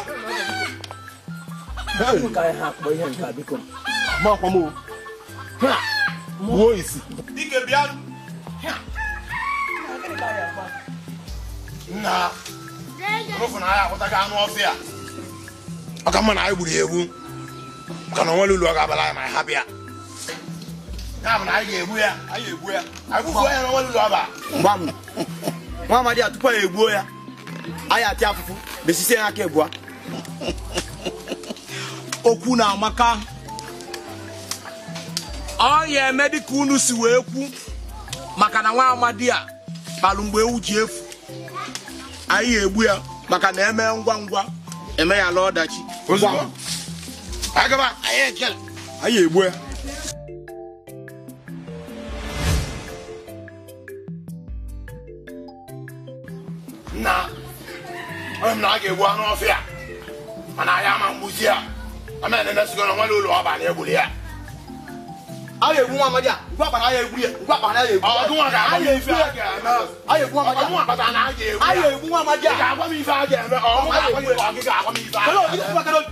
gbuo isi dike bịa nna rụfụ na ya akwụtaga anụ ọfịa ọka mma na anyị gburu ya egbu ka na onwere ulu ọ ga-abala ya ma ha bịa ya bụ na anyị ga-egbu ya anyị gbuo ya na onwere ulu ọba mgba m nwa amadi a tupu anyị egbuo ya anyị atị afụfụ besisi ya aka ebua okwu na amaka ọ ya eme dịka unu si wee kwu maka na nwa amadi a kpalụ mgbe ewu ji efu anyị egbu ya maka na eme ngwa ngwa eme ya ala ọdachi anyị egbu ya nna onye m na a ga-egbu anụ ọfịa mana anyị ama mgbuzi ya ama na-enesigo na nwere ụlọ ọba na-egbuli ya a ga-egbu nwa amadi a ngwa kpara ya egbu ya ngwa kpara ya egbu ọgụ nwa ga-agba ife a egbu nwa amadi a kpata na a ga-egbu nwa amadi a ga-agwa m ife a ga-eme ọmụ ga-agwa m ife ọ gị ga-agwa m ife a ga-eme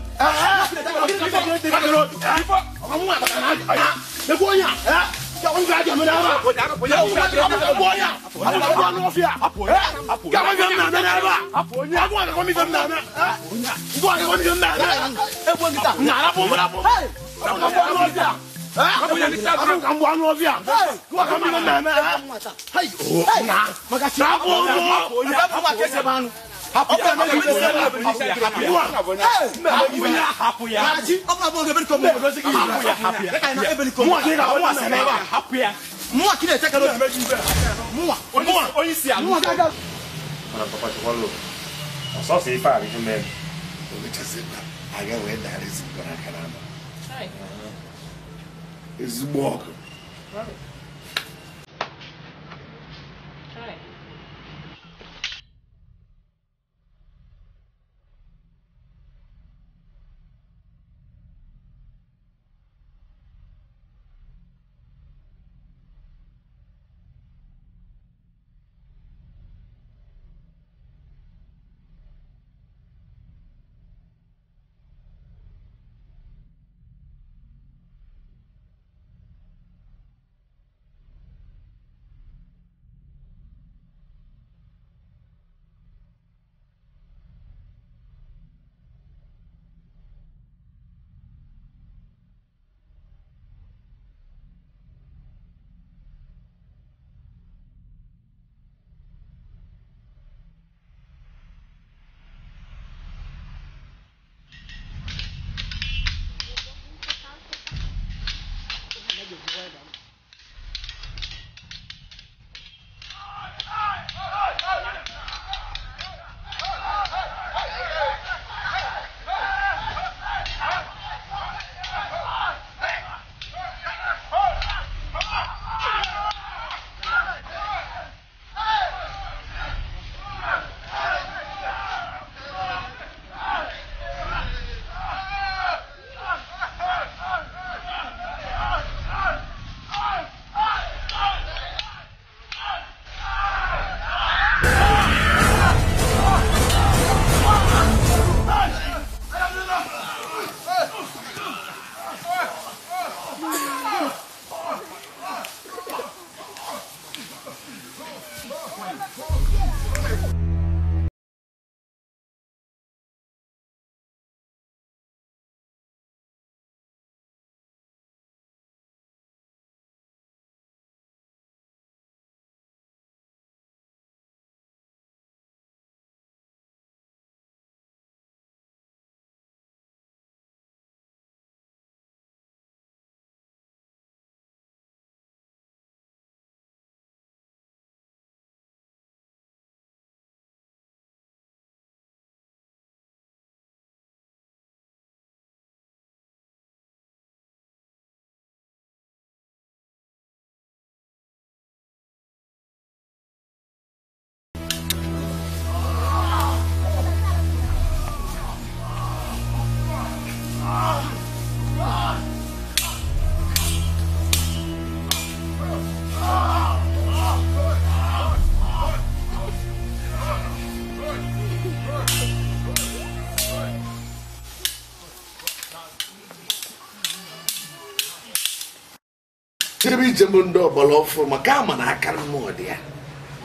Maybe Jamundo Balo from a Gaman, I can't more, dear.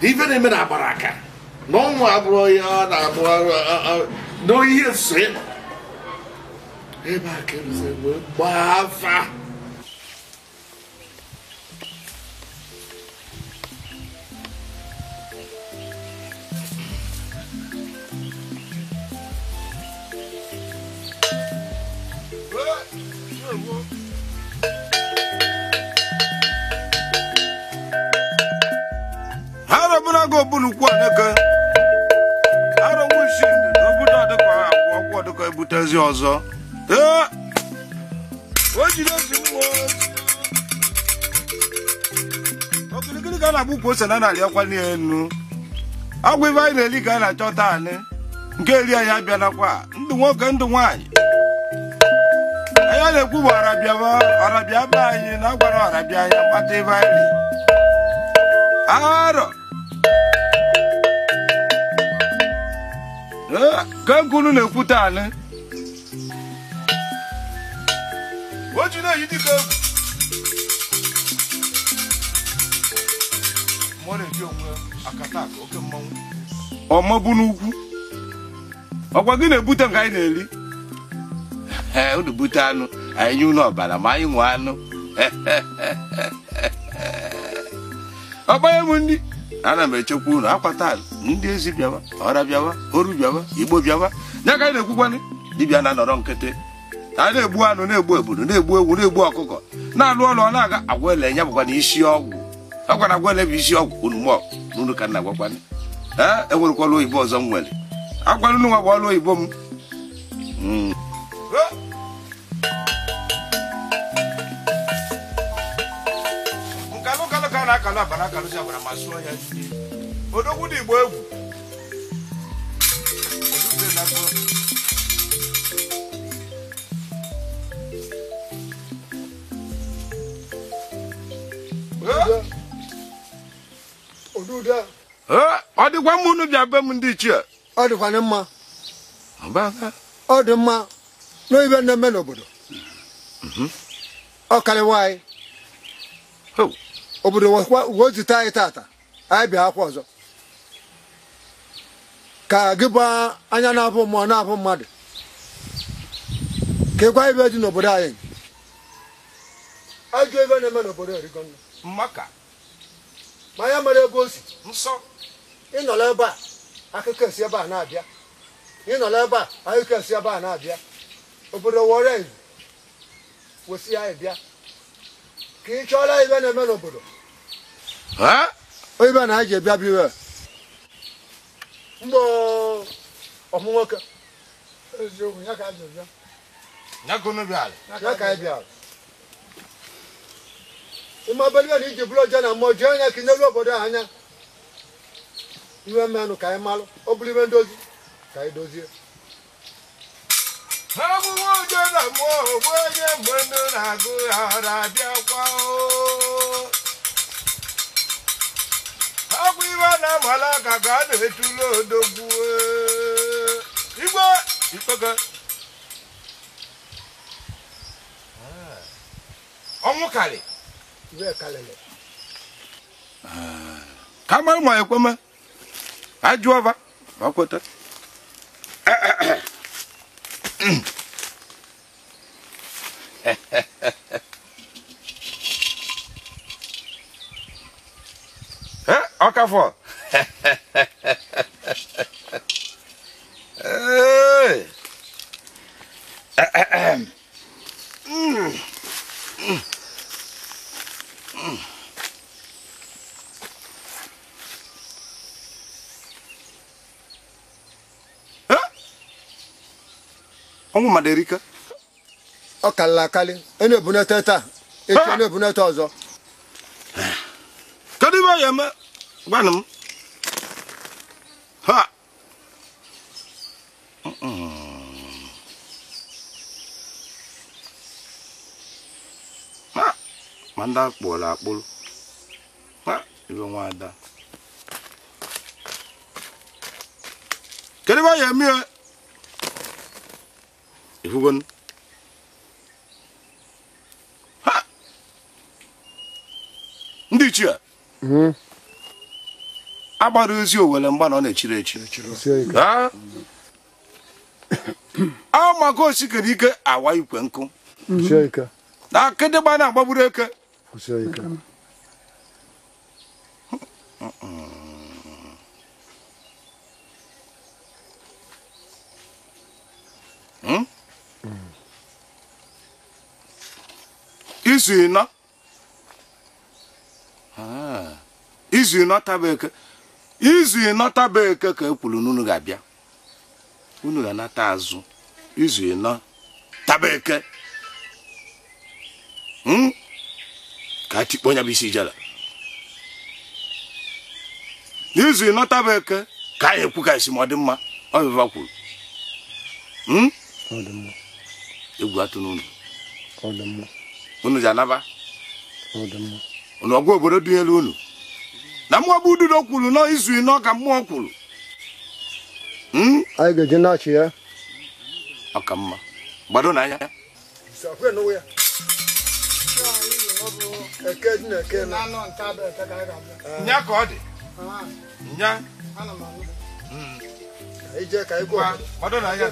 Even in a baraka. No more, no years, sir. If I can say, Bafa. Go Bulu Quanaca. I don't wish you to put out the car. What the guy put as yours. What you don't do was. Okay, the Gana book was another Yaquanian. I will buy the Ligana Jotane. Galia Yabianaqua, the walk and the wine. I had a good Arabia, and I got Arabia, whatever. I don't. Come go to put on. What you know, you did go. ọ na-eji onwe akata aka oke mmanwụ ọmabụ n'ugwu ọkwa gị na-ebute nke anyị na-eri unu bute anụ anyị nye unu ọbara ma anyị nwe anụ ọkpanye m ndị ana m echekwa unu akwata ndị ezi bịawa ọra bịawa oru bịawa igbo bịawa ya ka anyị na-ekwukwanị dibịa na-anọrọ nkịtị a na-egbu anụ na-egbu ebudo na-egbu ewu na-egbu ọkụkọ na-alụ ọlụ ọ na-aga agwele ya bụkwa na isi ọgwụ agwa na agwele bụ isi ọgwụ unu mụọ n'unu ka nna gwakwanị enwerekwala oyibo ọzọ m nwere agwala unu nwa bụ ọlụ oyibo m nkalụ ka na-akalụ abara akalụ si agbara ma sụọ ya odogwu dị igbo egwu ọ dịkwa mma unu bịa be m ndị ichie ọ dịkwana mma ọ dị mma n'ibe na-eme n'obodo ọ karịwa anyị obodo wee zute anyị tata anyị bịa akwa ọzọ ka gị bụ anya na-abụ mmụọ na-abụ mmadụ ka ịkwa ibe dị n'obodo anyị ajụ ebe na-eme n'obodo erigo mmaka ma ya mara ebe o si nsọ ịnọrọ ebe a akụkọ esi ebe a na-abịa ịnọrọ ebe a akụkọ esi ebe a na-abịa obodo were izu wesi anyị bịa ka ị chọọla ibe na-eme n'obodo ibe na anyị ji bịa biwe mgbe ọmụ nwoke eziokwu ya ka anyị bịa ya ka unu bịara ya ka anyị bịara ịma beliwe na iji bụrụ ọjọọ na mmụọ jee anya ka n'elu obodo a anya iwe mmenụ ka anyị malụ ọ bụrụ ibe ndozi ka anyị dozie abụghị ụjọ na mmụọ bụ onye mgbe ndụ na-agụ ya na-abịakwa ọgwụ iwe na-amala aka ka a na-etulu odogwu igwe ikpeke ọnwụ karị ka mara ma ekweme ajụọva akweta ọkafọ ọnwụ mmadụ erika ọ karịrị akarị a na-ebunete taa echi na-ebunete ọzọ kedu ibe ya eme gwanụ m ha ma ndị akpụrụ akpụrụ ha ibe nwada kedu ibe ya eme ya ifugon ha ndị ichie agbara ozi owere mgba na ọ na-echiri echi ahụ maka osikere ike awa ikwe nkụ na akịdịgba na-agbagburu eke izu ịnọ taba eke ka e kwuru na unu ga-abịa unu ga-anata azụ izu ịnọ taba eke ka tikpo nya bụ isi ijala n'izu ịnọ taba eke ka anyị ekwu ka esi ma ọ dị mma ọ bịa kwuru egwu atụ n'unu unu ji anaba unu ọgwa obodo dị elu unu na mmụọ bụ ududo kwuru nọ izu ịnọ ka mmụọ kwuru anyị ga-eji na-achị ya ọka mma gbado n'anya nya ka ọ dị nya ije ka igwe gbado na ya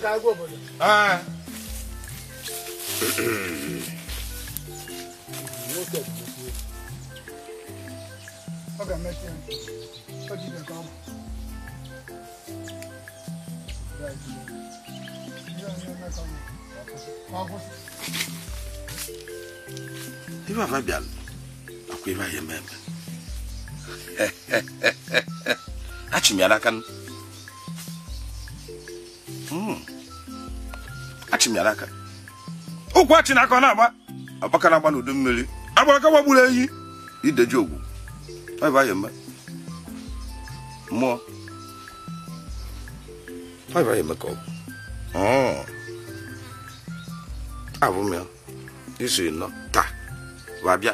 ibe afa bịa akwa ibe anyị eme achị m ya n'aka achị m ya n'aka ụkwụ achị n'aka ọ na-agba agbaka na-agba n'udu mmiri agbara ka gbagburu eyi ideji ogwu ibe anyị eme mmụọ ibe anyị eme ka ọgwụ abụ m ya iso nọ taa wabịa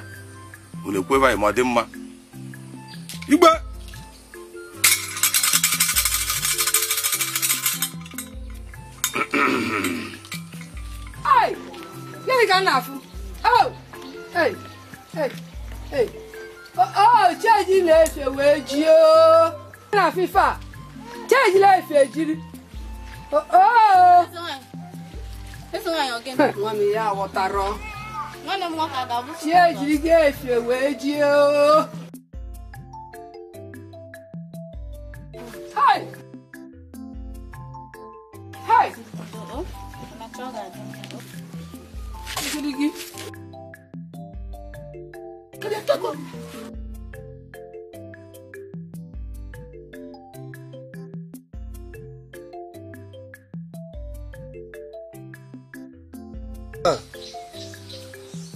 unu ekwe ebe anyị ma ọ dị mma igbe ai gịnị ka m na-afụ cheji na-efe wee jie na-afụ ife a cheji na-efe jiri nwa m ya ghọtara cheji ga-efe wee jie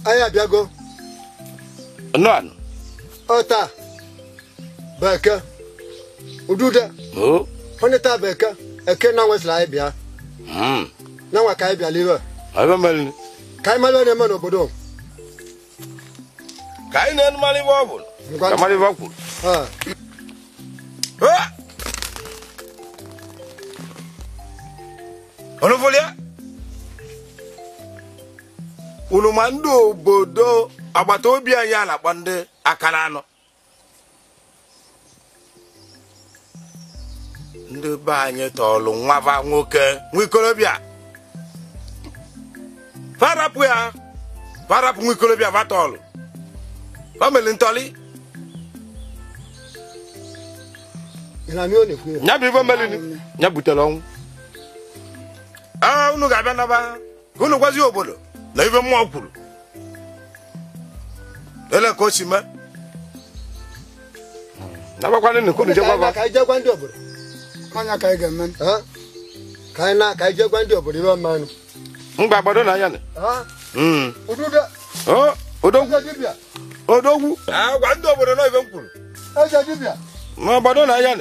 anyị abịago nọ ọta beke udude onye taa beke eke na nwesịrị anyị bịa na nwa ka anyị bịala iwe ka anyị mara onye eme n'obodo ka anyị na-enu mara ibe ọ bụ ka mara ibe ọ kwuru onufolia unu ma ndị obodo agbata obi anyị a na-akpọ ndị aka na anọ ndị be anyị tọọlụ nwava nwoke nwa ikolobịa farapụ ya farapụ nwa ikolobịa vatọọlụ famili ntọli nya bụ ife melini nya butere ọnwụ unu ga-abịa naba ka unu gwazi obodo na ife mmụọ kwuru ele ka o si mee nabakwana nnukwu nje gwaba ka anyị jegwa ndị obodo ọnya ka anyị ga-eme ka anyị jegwa ndị obodo ibe mmanụ mgbe agbado na anya udude odogwu gwa ndị obodo na ife m kwuru eze dibịa ma agbado na anya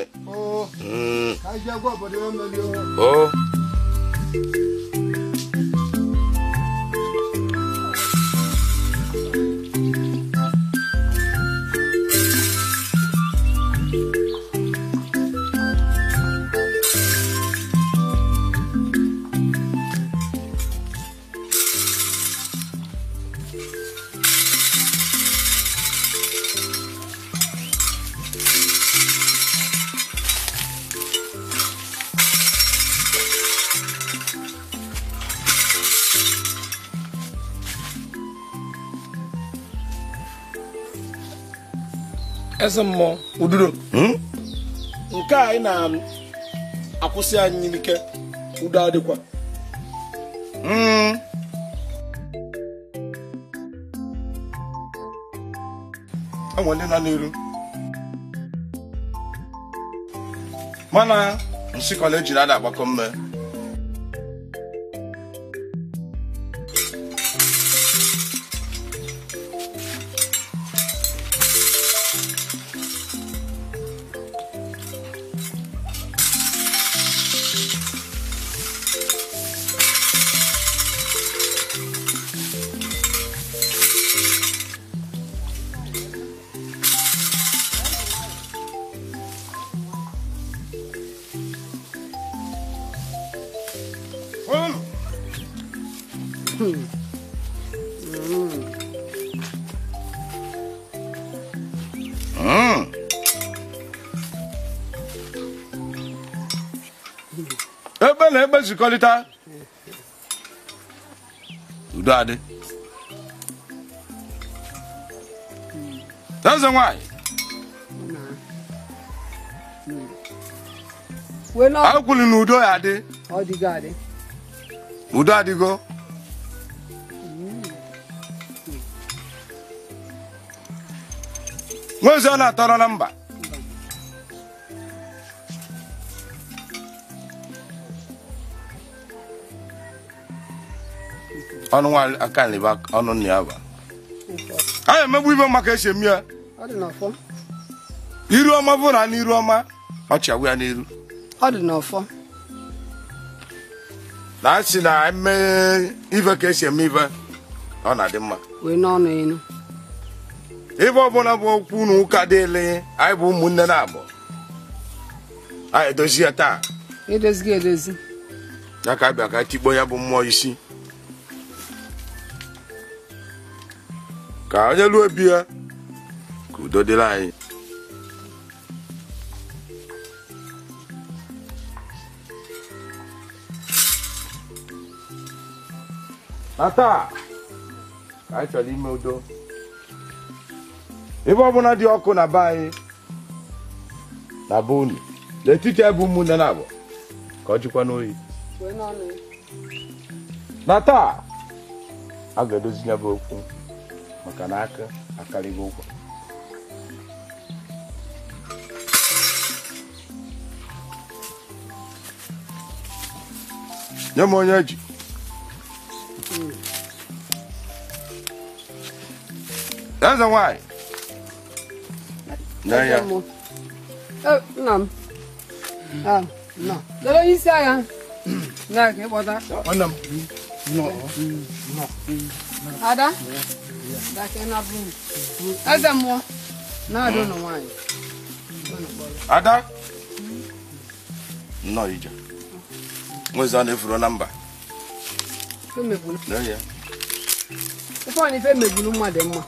ka anyị jegwa obodo ibe mmeli eze mmụọ ududo nke anyị na-akwụsị anyị n'ike udo adịkwa enwe ndị nọ n'iru mana nsịkọla ejiri ada agbakọ mme ebe na ebe zikọrịta udo adị eze nwanyị akwụli na udo ya adị udo adịgo nwezi ọ na-atọrọ na mba ọnụ nwa aka nleba ọnụ nna ya ba anyị emegbu ibe maka esi eme ya iru ọma bụ na n'iru ọma ọchị agwụ ya n'iru ọ dị n'ọfọ na asị na eme ife ka esi eme ife ọ na-adị mma wee n'ọnụ enu ife ọbụla bụ okwu na ụka dịle anyị bụ ụmụnne na abụọ anyị edozi ya taa edozighị edozi ya ka abịa ka tikpo ya bụ mmụọ isi ka onye lụọ obi ya ka udo dịrị anyị na taa ka anyị chọrọ ime udo ebe ọbụla dị ọkụ na be anyị na be unu n'etiti ebe ụmụnne na abụọ ka ọ jikwa n'oyi na taa a ga-edozi ya bụ okwu maka na aka akarịghị ụgwọ nye m onye ji eze nwanyị nye ya nna m lele onye isi agha na ka ịkpọta ada eze mmụọ na-adị ụlọ nwanyị ada nnọọ ije nwezi ọ na-efuru na mba ife ọ na ife megburu mmadụ mma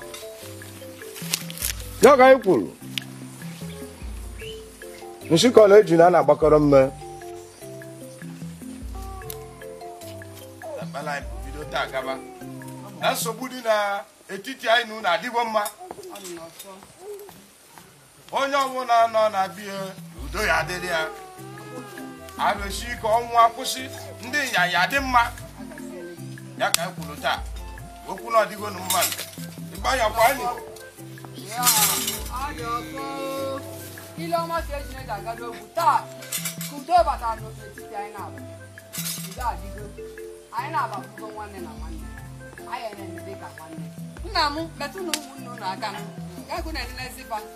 ya ka anyị kwuru nshikọla eji na a na-agbakọrọ mme bido taa gaba na nsogbu dị n'etiti anyị na unu adịgo mma onye ọbụla nọ na bie udo ya adịrị ya arụsi ike ọnwụ akwụsị ndị ịnyanya dị mma ya ka anyị kwuru taa okwu na ọdịgo na mmadụ ịgbanyakwa anyị ile ọma ka eji na-eji aga n'ogwu taa ka udo batara n'etiti anyị na-abụ udo adịgo anyị na-abapụgo nwanne na nwanne anyị na-eme dị ka nwanne nna m metụ na ụmụnne ụlọ aka m egwu na-eneleziba anyị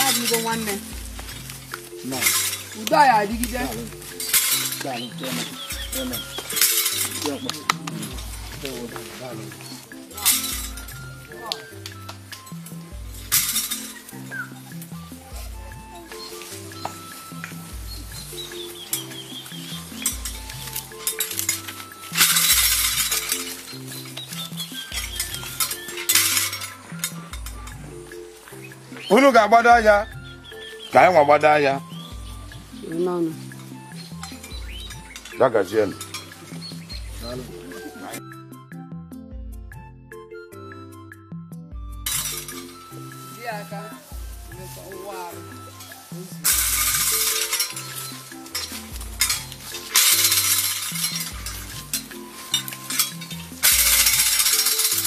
adịgo nwanne udo anyị adịgide unu ga-agbado anya ka anyị nwa gbado anya dagazienụ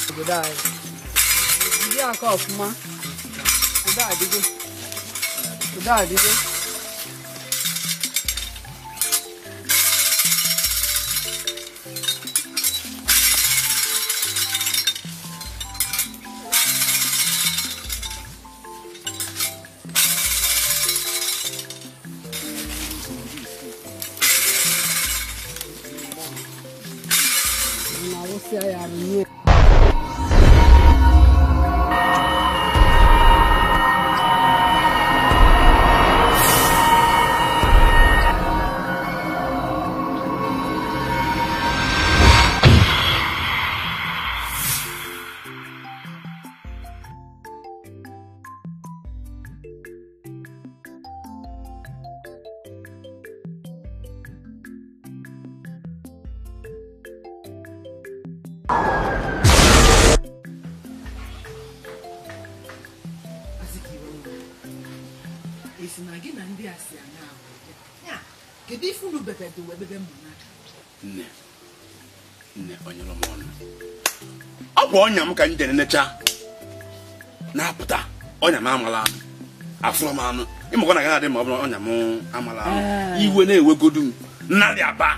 obodo anyị ndị aka ọfụma udo adịgo na-awụsịa ya arụ nye si ana ya kedu ife unu bebe do we bebe mma nne onye lo mo ọnụ ọ bụ ọnya m ka njene necha na-apụta ọnya m amala afụrụ m anụ ịmụkọ na gaghị adị ma ọ bụrụ ọnya m amala anụ iwe na-ewegodu m nnadị aba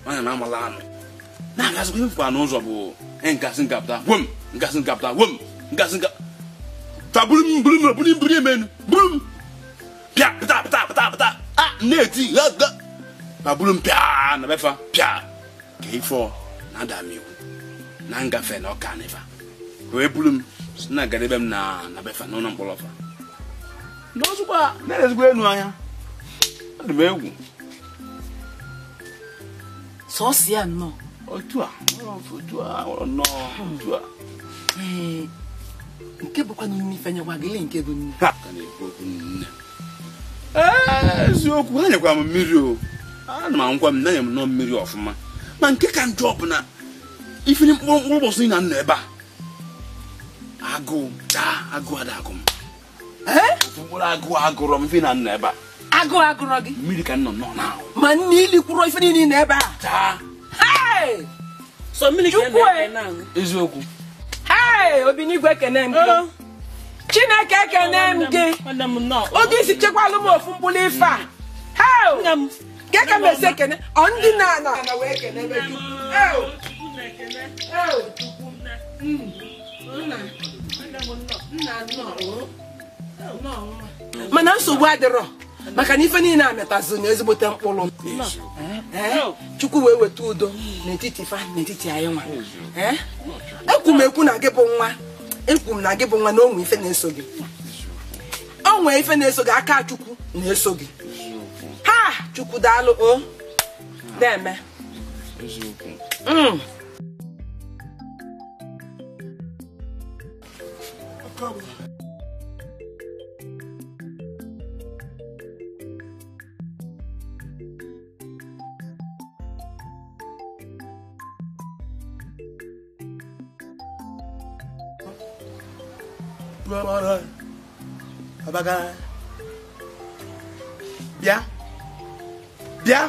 ọnya m amala anụ na-agazikwa ifụkwa n'ụzọ bụ nkasị nkapụta gwom nkasị nkapụta gwom nkasị nka taburu m buru emenu buru m pịa pụta a na-eti taburu m pịa na befa pịa ka ifo na-ada m iwu na ngafe na ọka n'ifa wee buru m na gadebe m na befa n'ụlọ mkpọrọ ọfa n'ọzụkwa na-ezigbo enu anya adị m egwu sọọsị ya nnọọ otu a nke bụkwa nne ife nyekwa gị nke bụ nne eziokwu ha nyekwa m mmiri o ana m anwụkwa m nanye m nọ mmiri ọfụma ma nke ka njọ bụ na ifere mkpụrụ ụbọchị na nọ ebe a agụụ ada agụ m mkpụrụ agụrọ m ife na nọ ebe a agụrọ gị mmiri ka nọ n'ahụ ma nne ili kwụrụ ife niile na ebe a so mmiri ka na eziokwu Obinigwe ekene m gị Chineke ekene m gị oge isi chekwalụ m ofu mkpụrụ ife a keke m esi ekene ọ ndị na wee ekene ebe gị mana nsogbu adịrọ maka na ife niile amịtazi na ezigbote mkpụrụ Chukwu wee weta udo n'etiti anyị nwa ekwu m ekwu na gị bụ nwa ekwu m na gị bụ nwa na onwe ife na-eso gị onwe ife na-eso gị aka Chukwu na-eso gị Chukwu daalụ o na-eme bịa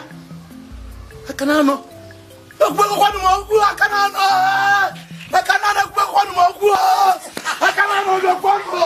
aka na anọ ekwekwanụ m okwu aka na anọ ekwekwanụ m okwu aka na anọ ekwenụ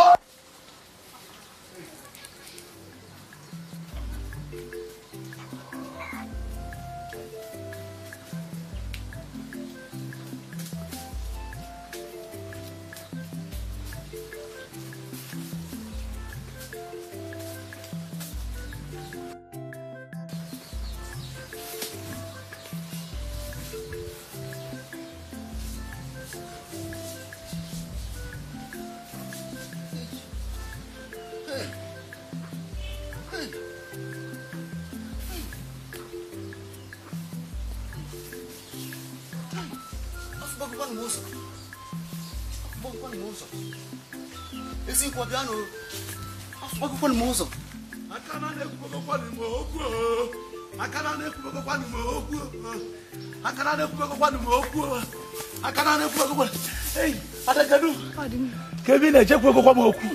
Kevin echekwa okwu m okwu.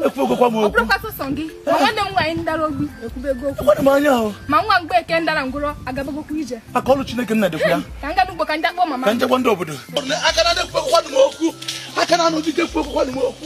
Ekwekwa m okwu. Ọbụrụkwa sọsọ gị. Ma nwanne m nwaanyị ndara ogbi ekwubego okwu. Ọkwa m anya ahụ. Ma nwa mgbe eke ndara ngwụrọ agabagokwu ije. Aka ọlụ Chineke nna dịkwa ya. Ka nga n'ugbo ka ndị akpọ mama. Ka njekwa ndị obodo. Aka na ekwekwa m okwu. Aka na n'ogige ekwekwa m okwu.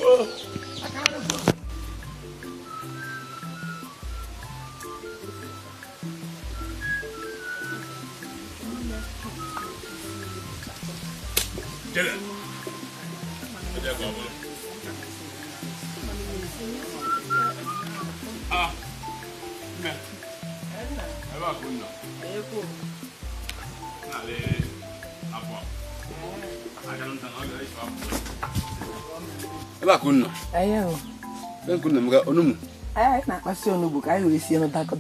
na-akpasị onugbu ka anyị wee sie dakọ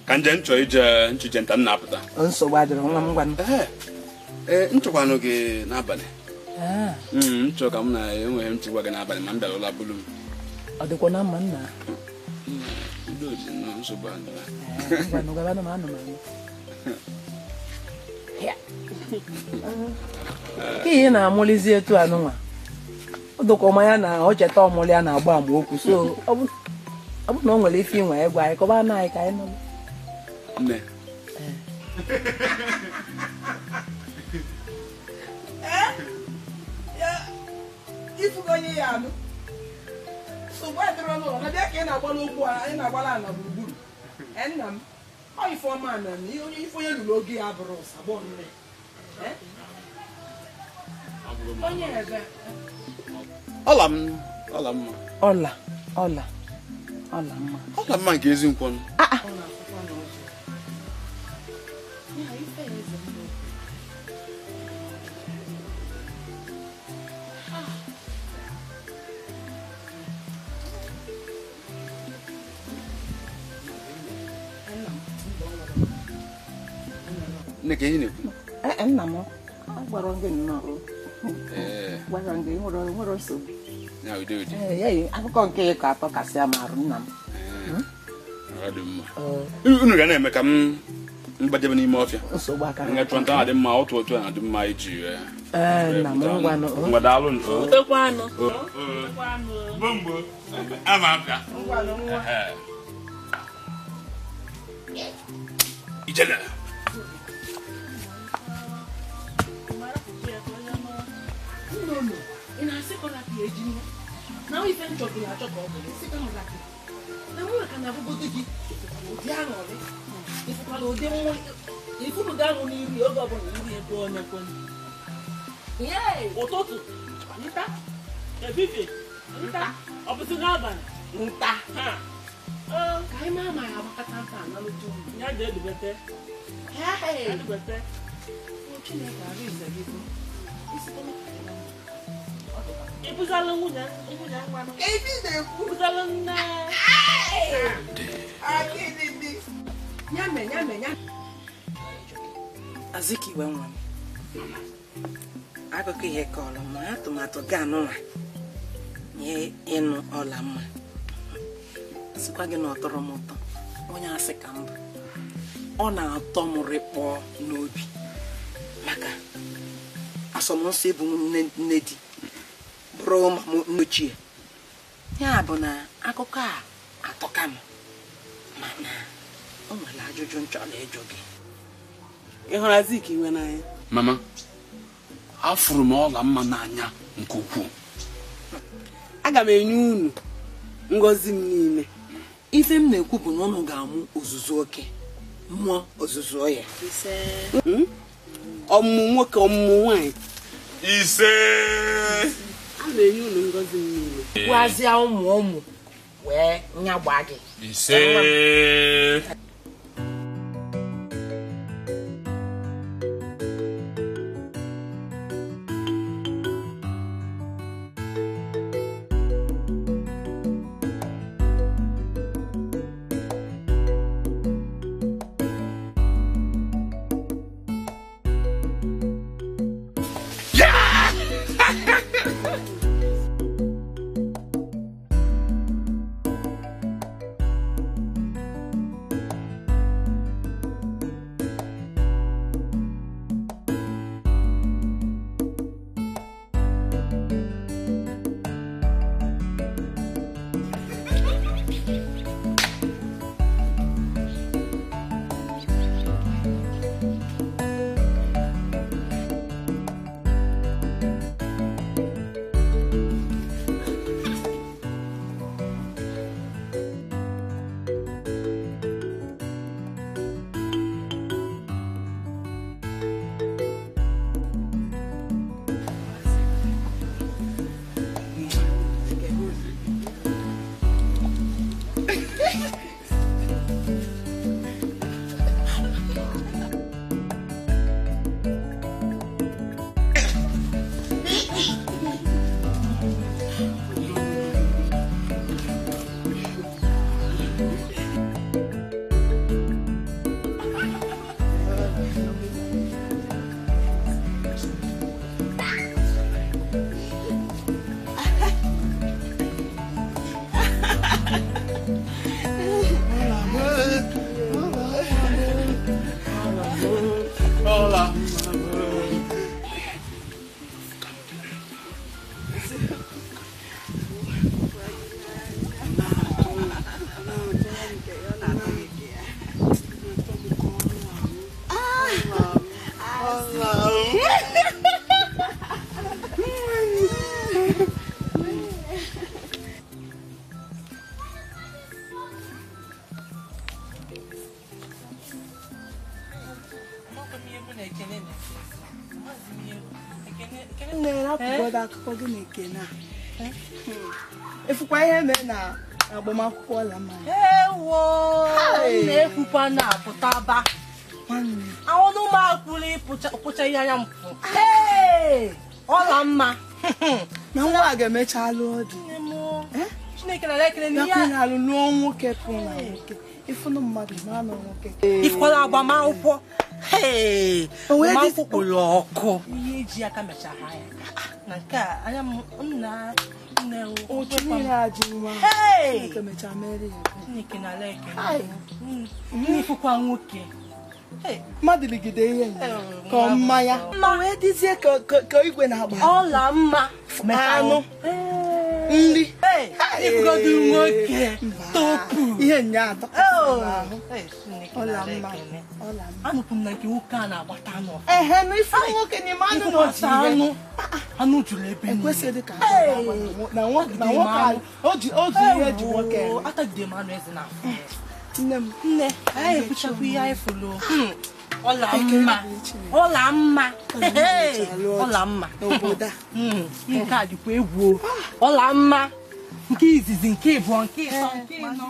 ka nje nchọ ije nchije nta na-apụta nsogbu adịrọ nwa m gwanụ nchọkwanụ gị n'abalị nchọ ka m na enweghị nchekwa gị n'abalị ma m bịara ụlọ bụrụ m ọ dịkwa na mma nna nsogbu ka ihe na-amụlizi etu anụnwa ọ dịkwa ọma ya na o cheta ọmụlị a na-agba ama okwu so ọ bụ na ọ nwere ife inwe egwu anyị kọba na anyị ka anyị nọ nne ifugonye ya anụ nsogbu adịrọ n'ụlọ na bịa ka ị na-agbala okwu anyị na-agbala ala gburugburu nna m ọ ife ọma na onye ife onye lụrụ oge ya bụrụ ụsagbọ nne onye ebe ọla mma ọla mma nke ezi nkwọ nne ka ihe na-ekwu nna m gwara gị nnọọ gwara gị nwere nsogbu akụkọ nke ịkọ atọ kasị amarụ nna m unu ga na-eme ka m gbajebe n'ime ọfịa nsogbu aka nga chụọ nta dị mma otu a dị mma iji nna m ngwadalụ ijele ị na-asịkọ na ka eji nwa na ife nchọgị na-achọ ka ọ bụrụ sịkọ na gị na nwere ka na-abụgodo gị ụdị aṅụrị ịfụkwara ụdị nwa ifuru gị aṅụ n'iri oge ọbụla iri ebe onye kwenye ụtụtụ nta ebibie nta ọ bụzi n'abalị nta ka anyị maa ma ya agbakọta nta analụta ụmụ ya ga-edubete Chineke arụ ize gị bụ ibuzala nwunye nwanụ ebi na-ekwu ibuzala nne nyame Azikiwe nwa m akụkọ ihe kọrọ ma atụmatụ gị anụnwa nye ịnụ ọla mma sikwa gị na ọ tọrọ m ụtọ onye asị ka mbụ ọ na-atọ m rịkpọọ n'obi maka asọmnsọ bụ nne di bụrụ ma m nnochie ya bụ na akụkọ a atọka m mana o nwere ajụjụ nchọrọ ịjụ gị ị hụrụ Azikiwe n'anya mama afụrụ m ọla mma n'anya nke ukwuu aga m enye unu ngọzi m niile ife m na-ekwu bụ na ụnụ ga-amụ ozuzu oke mmụọ ozuzu ọya ọmụmụ nwoke ọmụmụ nwanyị ise a na-enye unu ngọzi m niile gwazịa ụmụ wee nyagba gị ise nne na-apụgodo akụkọ gị na ekene a efukwa ihe mee na agbamakwụkwọ Ọlamma ewo na-ekwukwa na-apụtaba ahụnụ m akwụrụ ịpụcha ihe anya mpụ Ọlamma na nwa a ga-emecha alụ ọdụ Chineke na ekele n'ihe a na-alụ lụọ nwoke pụrụ na nwoke ịfụnụ mmadụ ma anọ nwoke ịfọrọ agbamakwụkwọ agbamakwụkwọ kpụrụ ọkụ ihe eji aka mechara ya na nke a anya m nna otu niile ajị nwa Chineke mechara mere ya Chineke na ekele n'ifụkwa nwoke mmadụ ligide ihe ka mmanya ma wee dịzie ka igwe na-agba Ọlamma anụ nri ịbụgodu nwoke topu ihe nya atọ Ọlamma anụpụ m na nke nwoke a na-agbata anụ n'ife nwoke n'ime anụ n'otu ihe anụ juru ebe ekwesịghị ka na nwoke otu ihe ji nwoke atagide m anụ eze na nne anyị ekwuchakwa ihe anyị fụrụ Ọlamma Ọlamma n'obodo a nke a dịkwa egwu Ọlamma nke izizi nke ịbụọ nke ịtọ nke ịnọ